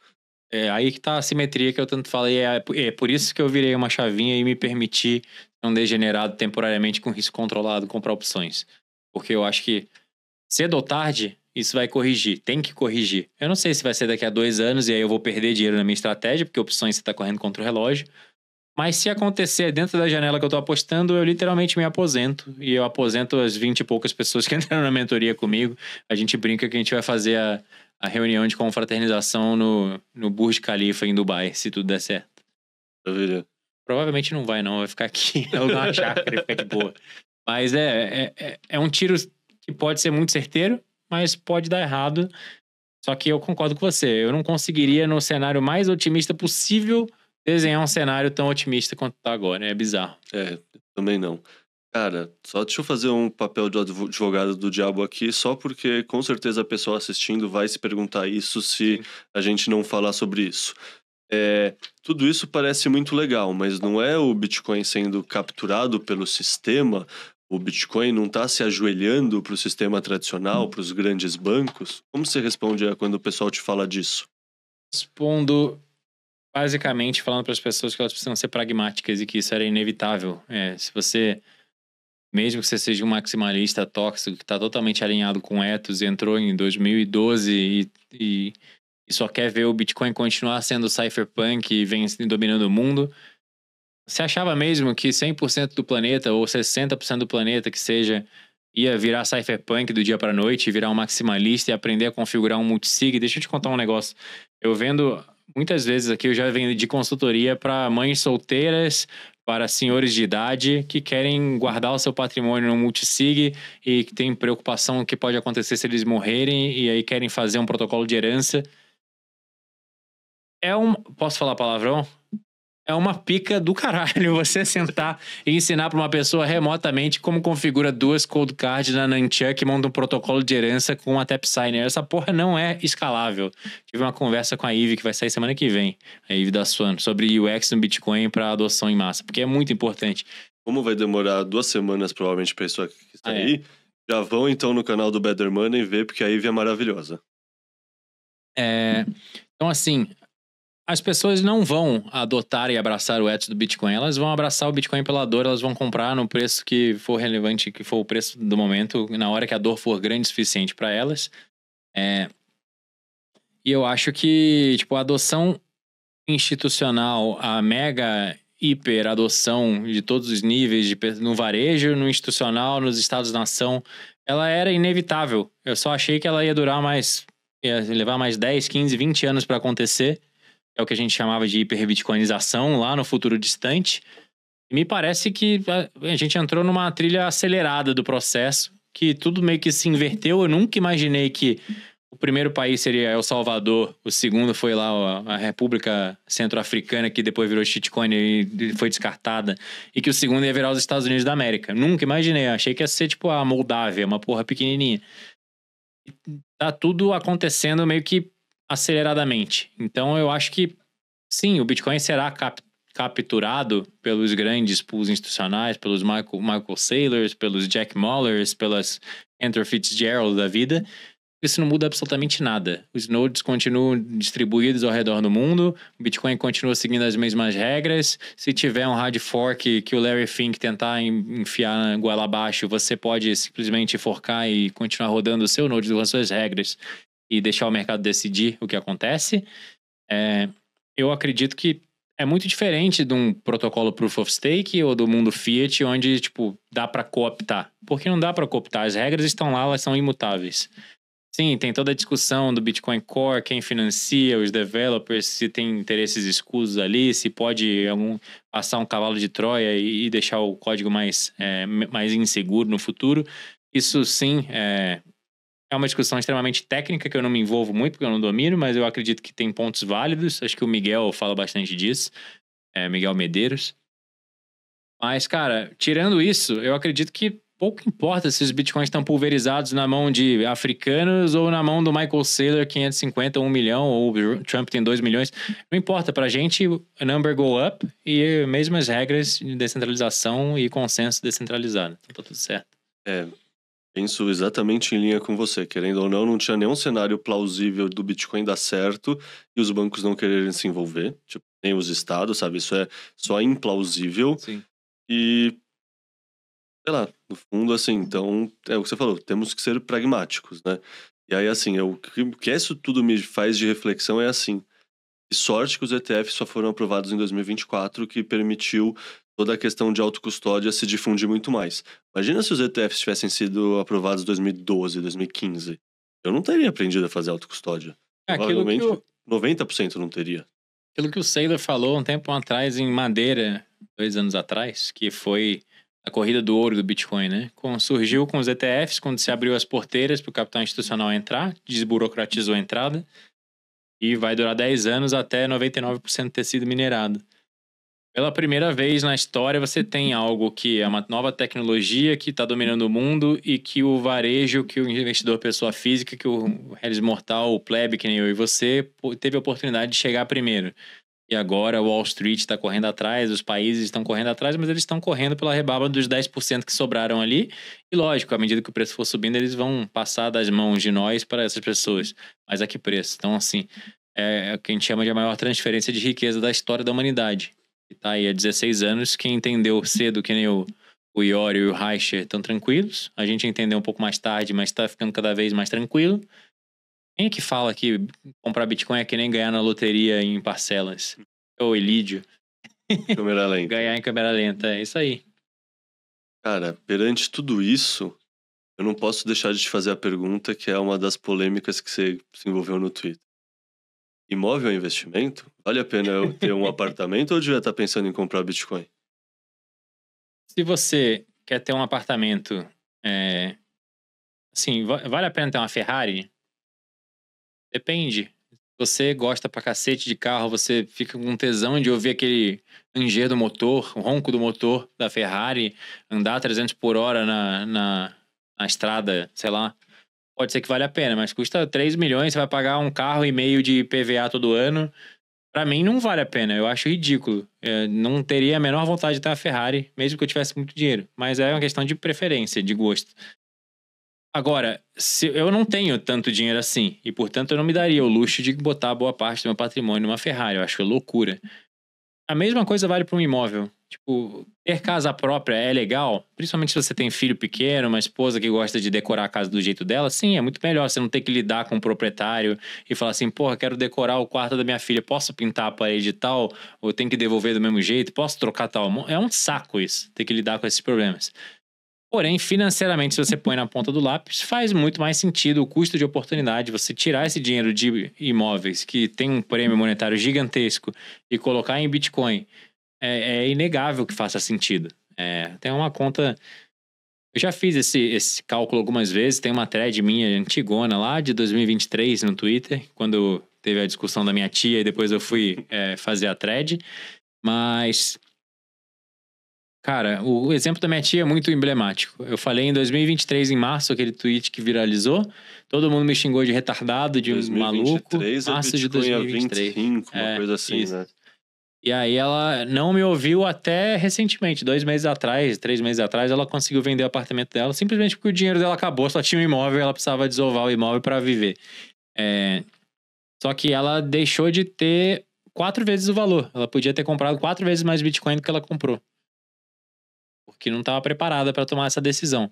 É aí que tá a simetria que eu tanto falei. É por isso que eu virei uma chavinha e me permiti, não degenerado temporariamente com risco controlado, comprar opções. Porque eu acho que, cedo ou tarde, isso vai corrigir. Tem que corrigir. Eu não sei se vai ser daqui a 2 anos e aí eu vou perder dinheiro na minha estratégia, porque opções você tá correndo contra o relógio. Mas se acontecer dentro da janela que eu tô apostando, eu literalmente me aposento. E eu aposento as 20 e poucas pessoas que entraram na mentoria comigo. A gente brinca que a gente vai fazer a reunião de confraternização no Burj Khalifa, em Dubai, se tudo der certo. Maravilha. Provavelmente não vai ficar aqui ou numa chácara e ficar de boa. Mas é um tiro que pode ser muito certeiro, mas pode dar errado. Só que eu concordo com você. Eu não conseguiria, no cenário mais otimista possível, desenhar um cenário tão otimista quanto tá agora. É bizarro. Também não. Cara, só deixa eu fazer um papel de advogado do diabo aqui, só porque com certeza a pessoa assistindo vai se perguntar isso se a gente não falar sobre isso. Tudo isso parece muito legal, mas não é o Bitcoin sendo capturado pelo sistema, o Bitcoin não está se ajoelhando para o sistema tradicional, para os grandes bancos? Como você responde quando o pessoal te fala disso? Respondo basicamente falando para as pessoas que elas precisam ser pragmáticas e que isso era inevitável. Se você, mesmo que você seja um maximalista tóxico que está totalmente alinhado com ethos e entrou em 2012 e só quer ver o Bitcoin continuar sendo cypherpunk e vem dominando o mundo, você achava mesmo que 100% do planeta ou 60% do planeta que seja ia virar cypherpunk do dia para noite, virar um maximalista e aprender a configurar um multisig? Deixa eu te contar um negócio. Eu vendo muitas vezes aqui, eu já vendi consultoria para mães solteiras, para senhores de idade que querem guardar o seu patrimônio no multisig e que tem preocupação que pode acontecer se eles morrerem e aí querem fazer um protocolo de herança. Posso falar palavrão? É uma pica do caralho você sentar e ensinar pra uma pessoa remotamente como configura 2 cold cards na Nunchuck e monta um protocolo de herança com a TapSigner. Essa porra não é escalável. Tive uma conversa com a Ivy, que vai sair semana que vem, a Ivy da Swan, sobre UX no Bitcoin pra adoção em massa, porque é muito importante. Como vai demorar 2 semanas provavelmente pra isso aqui sair, já vão então no canal do Better Money ver, porque a Ivy é maravilhosa. Então assim, as pessoas não vão adotar e abraçar o ethos do Bitcoin. Elas vão abraçar o Bitcoin pela dor, elas vão comprar no preço que for relevante, que for o preço do momento, na hora que a dor for grande o suficiente para elas. E eu acho que, tipo, a adoção institucional, a mega hiper adoção de todos os níveis, no varejo, no institucional, nos estados-nação, ela era inevitável. Eu só achei que ela ia levar mais 10, 15, 20 anos para acontecer. É o que a gente chamava de hiperbitcoinização lá no futuro distante. E me parece que a gente entrou numa trilha acelerada do processo, que tudo meio que se inverteu. Eu nunca imaginei que o primeiro país seria El Salvador, o segundo foi lá a República Centro-Africana, que depois virou shitcoin e foi descartada, e que o segundo ia virar os Estados Unidos da América. Nunca imaginei, achei que ia ser tipo a Moldávia, uma porra pequenininha. E tá tudo acontecendo meio que aceleradamente. Então eu acho que sim, o Bitcoin será capturado pelos grandes pools institucionais, pelos Michael Saylors, pelos Jack Mallers, pelas Andrew Fitzgerald da vida. Isso não muda absolutamente nada. Os nodes continuam distribuídos ao redor do mundo, o Bitcoin continua seguindo as mesmas regras. Se tiver um hard fork que o Larry Fink tentar enfiar goela abaixo, você pode simplesmente forcar e continuar rodando o seu node com as suas regras e deixar o mercado decidir o que acontece. Eu acredito que é muito diferente de um protocolo Proof of Stake ou do mundo Fiat, onde, tipo, dá para cooptar. Porque não dá para cooptar. As regras estão lá, elas são imutáveis. Sim, tem toda a discussão do Bitcoin Core, quem financia, os developers, se tem interesses escusos ali, se pode passar um cavalo de Troia e deixar o código mais inseguro no futuro. Isso, sim, é uma discussão extremamente técnica que eu não me envolvo muito, porque eu não domino, mas eu acredito que tem pontos válidos. Acho que o Miguel fala bastante disso. Miguel Medeiros. Mas, cara, tirando isso, eu acredito que pouco importa se os bitcoins estão pulverizados na mão de africanos ou na mão do Michael Saylor, 550 ou 1 milhão, ou o Trump tem 2 milhões. Não importa, pra gente, o number go up e mesmas regras de descentralização e consenso descentralizado. Então tá tudo certo. Penso exatamente em linha com você. Querendo ou não tinha nenhum cenário plausível do Bitcoin dar certo e os bancos não quererem se envolver. Tipo, nem os estados, sabe? Isso é só implausível. Sim. E, sei lá, no fundo, assim, então, é o que você falou, temos que ser pragmáticos, né? E aí, assim, o que isso tudo me faz de reflexão é assim, E sorte que os ETFs só foram aprovados em 2024, que permitiu toda a questão de autocustódia se difundir muito mais. Imagina se os ETFs tivessem sido aprovados em 2012, 2015. Eu não teria aprendido a fazer autocustódia. É aquilo que Provavelmente o, 90% não teria. aquilo que o Saylor falou um tempo atrás em Madeira, 2 anos atrás, que foi a corrida do ouro do Bitcoin, né? Surgiu com os ETFs, quando se abriu as porteiras para o capital institucional entrar, desburocratizou a entrada, e vai durar 10 anos até 99% ter sido minerado. Pela primeira vez na história, você tem algo que é uma nova tecnologia que está dominando o mundo e que o varejo, que o investidor pessoa física, que o Harris Mortal, o plebe, que nem eu e você, teve a oportunidade de chegar primeiro. E agora o Wall Street está correndo atrás, os países estão correndo atrás, mas eles estão correndo pela rebaba dos 10% que sobraram ali. E lógico, à medida que o preço for subindo, eles vão passar das mãos de nós para essas pessoas. Mas a que preço? Então, assim, é o que a gente chama de a maior transferência de riqueza da história da humanidade. E tá aí há 16 anos, quem entendeu cedo, que nem o Iori e o Reicher, estão tranquilos. A gente entendeu um pouco mais tarde, mas está ficando cada vez mais tranquilo. Quem é que fala que comprar Bitcoin é que nem ganhar na loteria em parcelas? Ô, Elídio. Câmera lenta. Ganhar em câmera lenta, é isso aí. Cara, perante tudo isso, eu não posso deixar de te fazer a pergunta que é uma das polêmicas que você se envolveu no Twitter. Imóvel é investimento? Vale a pena eu ter um apartamento ou eu devia estar pensando em comprar Bitcoin? Se você quer ter um apartamento, assim, vale a pena ter uma Ferrari? Depende. Você gosta pra cacete de carro, você fica com tesão de ouvir aquele ranger do motor, o ronco do motor da Ferrari, andar 300 por hora na estrada, sei lá. Pode ser que vale a pena, mas custa 3 milhões, você vai pagar 1,5 carro de IPVA todo ano. Pra mim não vale a pena, eu acho ridículo. Não teria a menor vontade de ter uma Ferrari, mesmo que eu tivesse muito dinheiro. Mas é uma questão de preferência, de gosto. Agora, se eu não tenho tanto dinheiro assim, e portanto eu não me daria o luxo de botar boa parte do meu patrimônio numa Ferrari, eu acho loucura. A mesma coisa vale para um imóvel. Tipo, ter casa própria é legal, principalmente se você tem filho pequeno, uma esposa que gosta de decorar a casa do jeito dela, sim, é muito melhor você não ter que lidar com o proprietário e falar assim, porra, quero decorar o quarto da minha filha, posso pintar a parede e tal, ou tenho que devolver do mesmo jeito, posso trocar tal. É um saco isso, ter que lidar com esses problemas. Porém, financeiramente, se você põe na ponta do lápis, faz muito mais sentido o custo de oportunidade, você tirar esse dinheiro de imóveis que tem um prêmio monetário gigantesco e colocar em Bitcoin. É inegável que faça sentido. Tem uma conta... Eu já fiz esse cálculo algumas vezes, tem uma thread minha antigona lá de 2023 no Twitter, quando teve a discussão da minha tia e depois eu fui fazer a thread. Mas... Cara, o exemplo da minha tia é muito emblemático. Eu falei em 2023, em março, aquele tweet que viralizou. Todo mundo me xingou de retardado, de 2023 maluco. Março de Bitcoin 2023. 25, uma coisa assim, isso. né? E aí ela não me ouviu até recentemente, 2 meses atrás, 3 meses atrás, ela conseguiu vender o apartamento dela, simplesmente porque o dinheiro dela acabou, só tinha um imóvel e ela precisava desovar o imóvel para viver. Só que ela deixou de ter 4 vezes o valor. Ela podia ter comprado 4 vezes mais Bitcoin do que ela comprou. Porque não estava preparada para tomar essa decisão.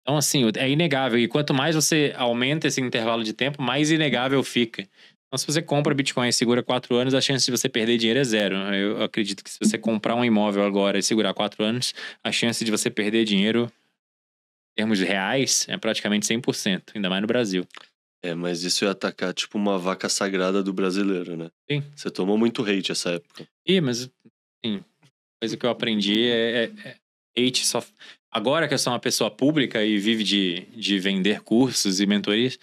Então, assim, é inegável. E quanto mais você aumenta esse intervalo de tempo, mais inegável fica. Então, se você compra Bitcoin e segura 4 anos, a chance de você perder dinheiro é zero. Eu acredito que se você comprar um imóvel agora e segurar 4 anos, a chance de você perder dinheiro, em termos reais, é praticamente 100%, ainda mais no Brasil. Mas isso é atacar, tipo, uma vaca sagrada do brasileiro, né? Sim. Você tomou muito hate essa época. Mas, assim, coisa que eu aprendi hate só... Agora que eu sou uma pessoa pública e vive de vender cursos e mentorias,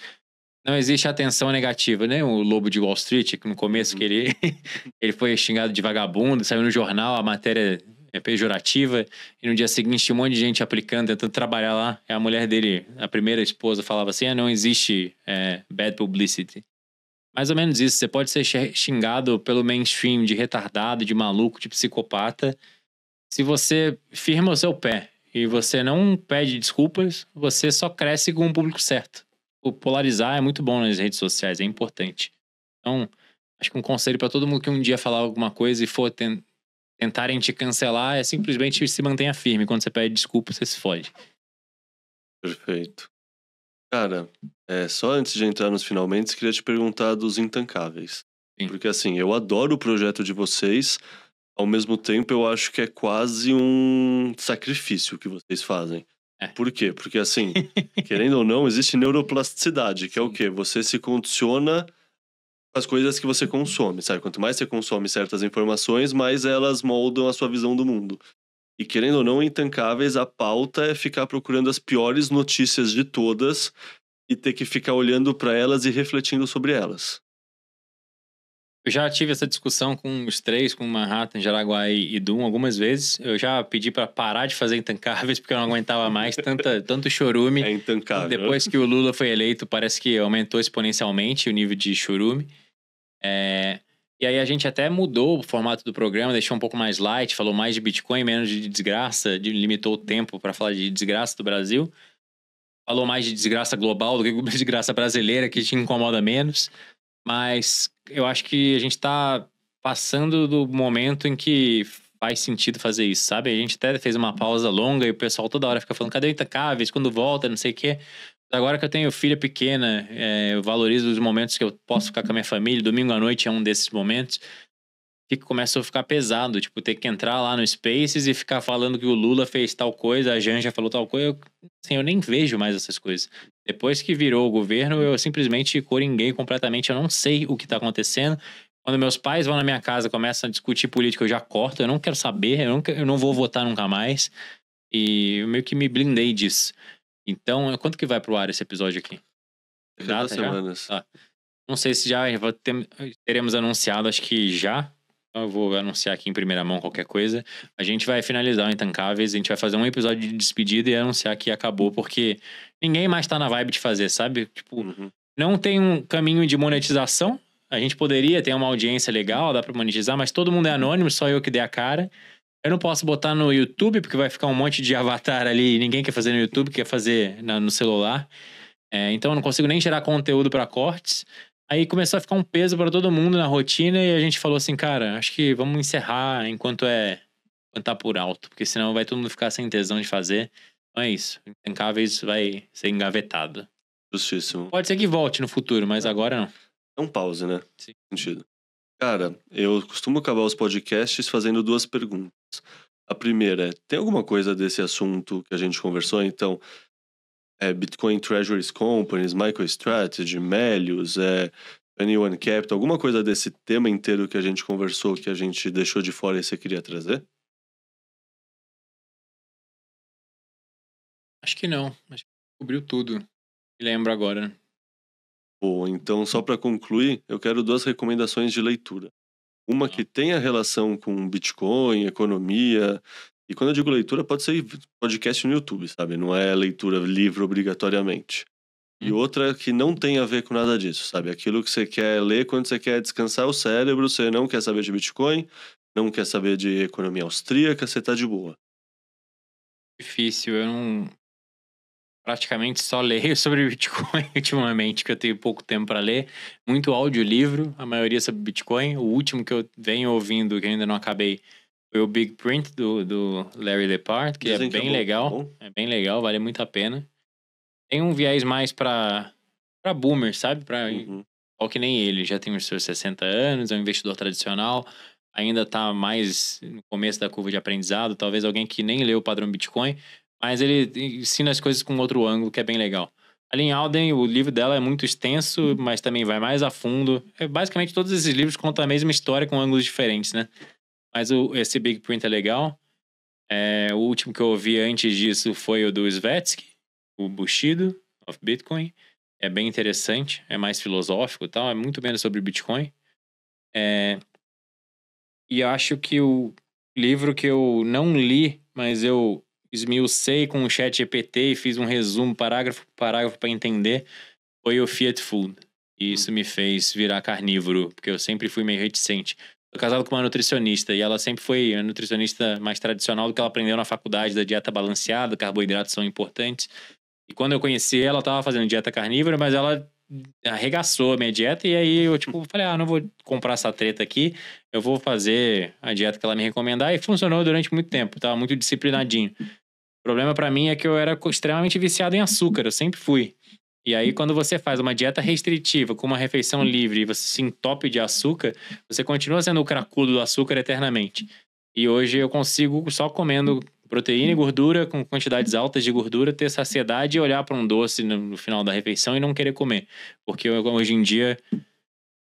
não existe atenção negativa, né? O Lobo de Wall Street, que no começo que ele foi xingado de vagabundo, saiu no jornal, a matéria é pejorativa, e no dia seguinte tinha um monte de gente aplicando, tentando trabalhar lá. E a mulher dele, a primeira esposa, falava assim, não existe bad publicity. Mais ou menos isso, você pode ser xingado pelo mainstream de retardado, de maluco, de psicopata. Se você firma o seu pé e você não pede desculpas, você só cresce com o público certo. O polarizar é muito bom nas redes sociais, é importante. Então, acho que um conselho para todo mundo que um dia falar alguma coisa e for tentarem te cancelar é simplesmente se mantenha firme. Quando você pede desculpa, você se fode. Perfeito. Cara, só antes de entrar nos finalmente, queria te perguntar dos intancáveis. Sim. Porque assim, eu adoro o projeto de vocês, ao mesmo tempo eu acho que é quase um sacrifício que vocês fazem. É. Por quê? Porque assim, querendo ou não, existe neuroplasticidade, que é o Sim. quê? Você se condiciona com as coisas que você consome, sabe? Quanto mais você consome certas informações, mais elas moldam a sua visão do mundo. E querendo ou não, Intancáveis, a pauta é ficar procurando as piores notícias de todas e ter que ficar olhando pra elas e refletindo sobre elas. Eu já tive essa discussão com os três, com Manhattan, Jaraguá e Doom algumas vezes. Eu já pedi pra parar de fazer Intancáveis porque eu não aguentava mais tanto chorume. É intancável. Depois que o Lula foi eleito, parece que aumentou exponencialmente o nível de chorume. E aí a gente até mudou o formato do programa, deixou um pouco mais light, falou mais de Bitcoin, menos de desgraça, limitou o tempo pra falar de desgraça do Brasil. Falou mais de desgraça global do que de desgraça brasileira, que te incomoda menos. Mas eu acho que a gente tá passando do momento em que faz sentido fazer isso, sabe? A gente até fez uma pausa longa e o pessoal toda hora fica falando, cadê o Intacáveis? Quando volta, não sei o quê. Agora que eu tenho filha pequena, eu valorizo os momentos que eu posso ficar com a minha família. Domingo à noite é um desses momentos. Que começa a ficar pesado, tipo, ter que entrar lá no Spaces e ficar falando que o Lula fez tal coisa, a Janja falou tal coisa. Eu nem vejo mais essas coisas. Depois que virou o governo, eu simplesmente coringuei completamente. Eu não sei o que tá acontecendo. Quando meus pais vão na minha casa, começam a discutir política, eu já corto. Eu não quero saber, eu não vou votar nunca mais. E eu meio que me blindei disso. Então, quanto que vai pro ar esse episódio aqui? Daqui a 2 Data já? semanas. Tá. Não sei se já teremos anunciado, acho que já. Eu vou anunciar aqui em primeira mão qualquer coisa. A gente vai finalizar o Intancáveis, a gente vai fazer um episódio de despedida e anunciar que acabou, porque ninguém mais tá na vibe de fazer, sabe? Tipo, não tem um caminho de monetização. A gente poderia ter uma audiência legal, dá pra monetizar, mas todo mundo é anônimo, só eu que dei a cara. Eu não posso botar no YouTube, porque vai ficar um monte de avatar ali e ninguém quer fazer no YouTube, quer fazer no celular. Então eu não consigo nem gerar conteúdo pra cortes. Aí começou a ficar um peso pra todo mundo na rotina e a gente falou assim, cara, acho que vamos encerrar enquanto tá por alto, porque senão vai todo mundo ficar sem tesão de fazer. Então é isso. Intancáveis vai ser engavetado. Justíssimo. Pode ser que volte no futuro, mas agora não. É um pause, né? Sim. Sentido. Cara, eu costumo acabar os podcasts fazendo 2 perguntas. A primeira é, tem alguma coisa desse assunto que a gente conversou? Então, Bitcoin Treasuries Companies, MicroStrategy, Melius, Anyone Capital, alguma coisa desse tema inteiro que a gente conversou que a gente deixou de fora e você queria trazer? Acho que não. Acho que cobriu tudo. Me lembro agora. Bom, então só para concluir, eu quero 2 recomendações de leitura. Uma que tenha relação com Bitcoin, economia, e quando eu digo leitura pode ser podcast no YouTube, sabe? Não é leitura livro obrigatoriamente. E outra que não tem a ver com nada disso, sabe? Aquilo que você quer ler quando você quer descansar o cérebro, você não quer saber de Bitcoin, não quer saber de economia austríaca, você tá de boa. Difícil, eu não... Praticamente só leio sobre Bitcoin ultimamente, que eu tenho pouco tempo para ler. Muito audiolivro, a maioria sobre Bitcoin. O último que eu venho ouvindo, que ainda não acabei, foi o Big Print do Larry Lepard, que Dizem é que é bem bom, legal. bom? É bem legal, vale muito a pena. Tem um viés mais pra boomer, sabe? Ou que nem ele, já tem os seus 60 anos, é um investidor tradicional, ainda tá mais no começo da curva de aprendizado, talvez alguém que nem leu o padrão Bitcoin, mas ele ensina as coisas com outro ângulo, que é bem legal. A Lynn Alden, o livro dela é muito extenso, mas também vai mais a fundo. Basicamente, todos esses livros contam a mesma história com ângulos diferentes, né? Mas esse Big Print é legal. O último que eu ouvi antes disso foi o do Svetsky, o Bushido of Bitcoin. É bem interessante, é mais filosófico e tal, é muito menos sobre Bitcoin. E acho que o livro que eu não li, mas eu esmiucei com o chat GPT e fiz um resumo, parágrafo por parágrafo para entender, foi o Fiat Food. E isso me fez virar carnívoro, porque eu sempre fui meio reticente. Tô casado com uma nutricionista e ela sempre foi a nutricionista mais tradicional do que ela aprendeu na faculdade, da dieta balanceada, carboidratos são importantes. E quando eu conheci ela, tava fazendo dieta carnívora, mas ela arregaçou a minha dieta. E aí eu, falei, não vou comprar essa treta aqui. Eu vou fazer a dieta que ela me recomendar. E funcionou durante muito tempo. Tava muito disciplinadinho. O problema pra mim é que eu era extremamente viciado em açúcar. Eu sempre fui. E aí, quando você faz uma dieta restritiva com uma refeição livre e você se entope de açúcar, você continua sendo o cracudo do açúcar eternamente. E hoje eu consigo, só comendo proteína e gordura, com quantidades altas de gordura, ter saciedade e olhar para um doce no final da refeição e não querer comer. Porque hoje em dia,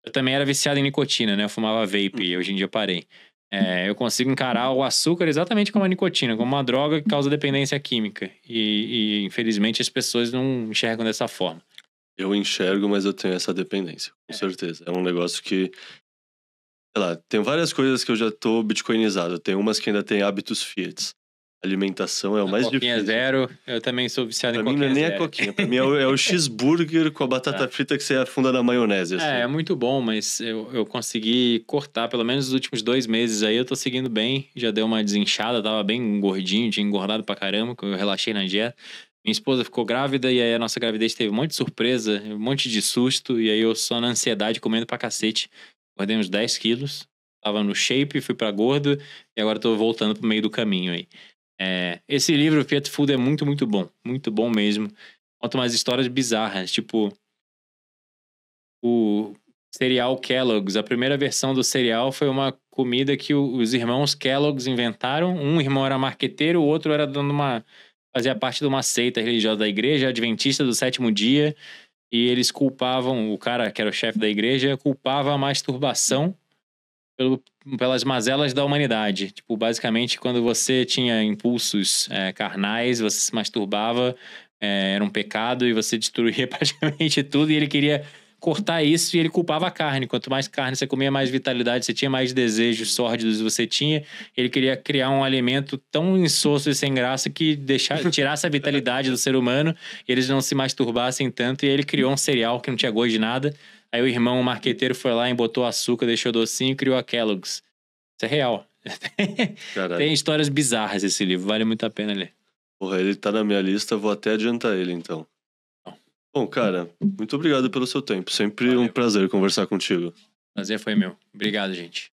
eu também era viciado em nicotina, né? Eu fumava vape e hoje em dia eu parei. Eu consigo encarar o açúcar exatamente como a nicotina, como uma droga que causa dependência química. E infelizmente as pessoas não enxergam dessa forma. Eu enxergo, mas eu tenho essa dependência, com certeza. É um negócio que, sei lá, tem várias coisas que eu já tô bitcoinizado. Tem umas que ainda tem hábitos fiats. Alimentação é o mais Coquinha difícil. zero, eu também sou viciado Pra em mim não é coquinha nem a zero. coquinha, pra mim é o cheeseburger com a batata frita que você afunda na maionese. Assim. É muito bom, mas eu consegui cortar, pelo menos nos últimos 2 meses aí, eu tô seguindo bem, já deu uma desinchada, tava bem gordinho, tinha engordado pra caramba, eu relaxei na dieta. Minha esposa ficou grávida e aí a nossa gravidez teve um monte de surpresa, um monte de susto, e aí eu só na ansiedade comendo pra cacete. Engordei uns 10 quilos, tava no shape, fui pra gordo, e agora tô voltando pro meio do caminho aí. Esse livro, Fiat Food, é muito, muito bom mesmo. Conta umas histórias bizarras, tipo o cereal Kellogg's. A primeira versão do cereal foi uma comida que os irmãos Kellogg's inventaram. Um irmão era marqueteiro, o outro era fazia parte de uma seita religiosa da igreja, adventista do sétimo dia. E eles culpavam, o cara que era o chefe da igreja, culpava a masturbação pelas mazelas da humanidade. Tipo, basicamente, quando você tinha impulsos carnais, você se masturbava, era um pecado e você destruía praticamente tudo. E ele queria cortar isso e ele culpava a carne. Quanto mais carne você comia, mais vitalidade você tinha, mais desejos sórdidos você tinha. Ele queria criar um alimento tão insosso e sem graça que tirasse a vitalidade do ser humano e eles não se masturbassem tanto. E ele criou um cereal que não tinha gosto de nada. Aí o irmão, o marqueteiro, foi lá e botou açúcar, deixou docinho e criou a Kellogg's. Isso é real. Tem histórias bizarras esse livro, vale muito a pena ler. Porra, ele tá na minha lista, vou até adiantar ele então. Bom, cara, muito obrigado pelo seu tempo. Sempre um prazer conversar contigo. Prazer foi meu. Obrigado, gente.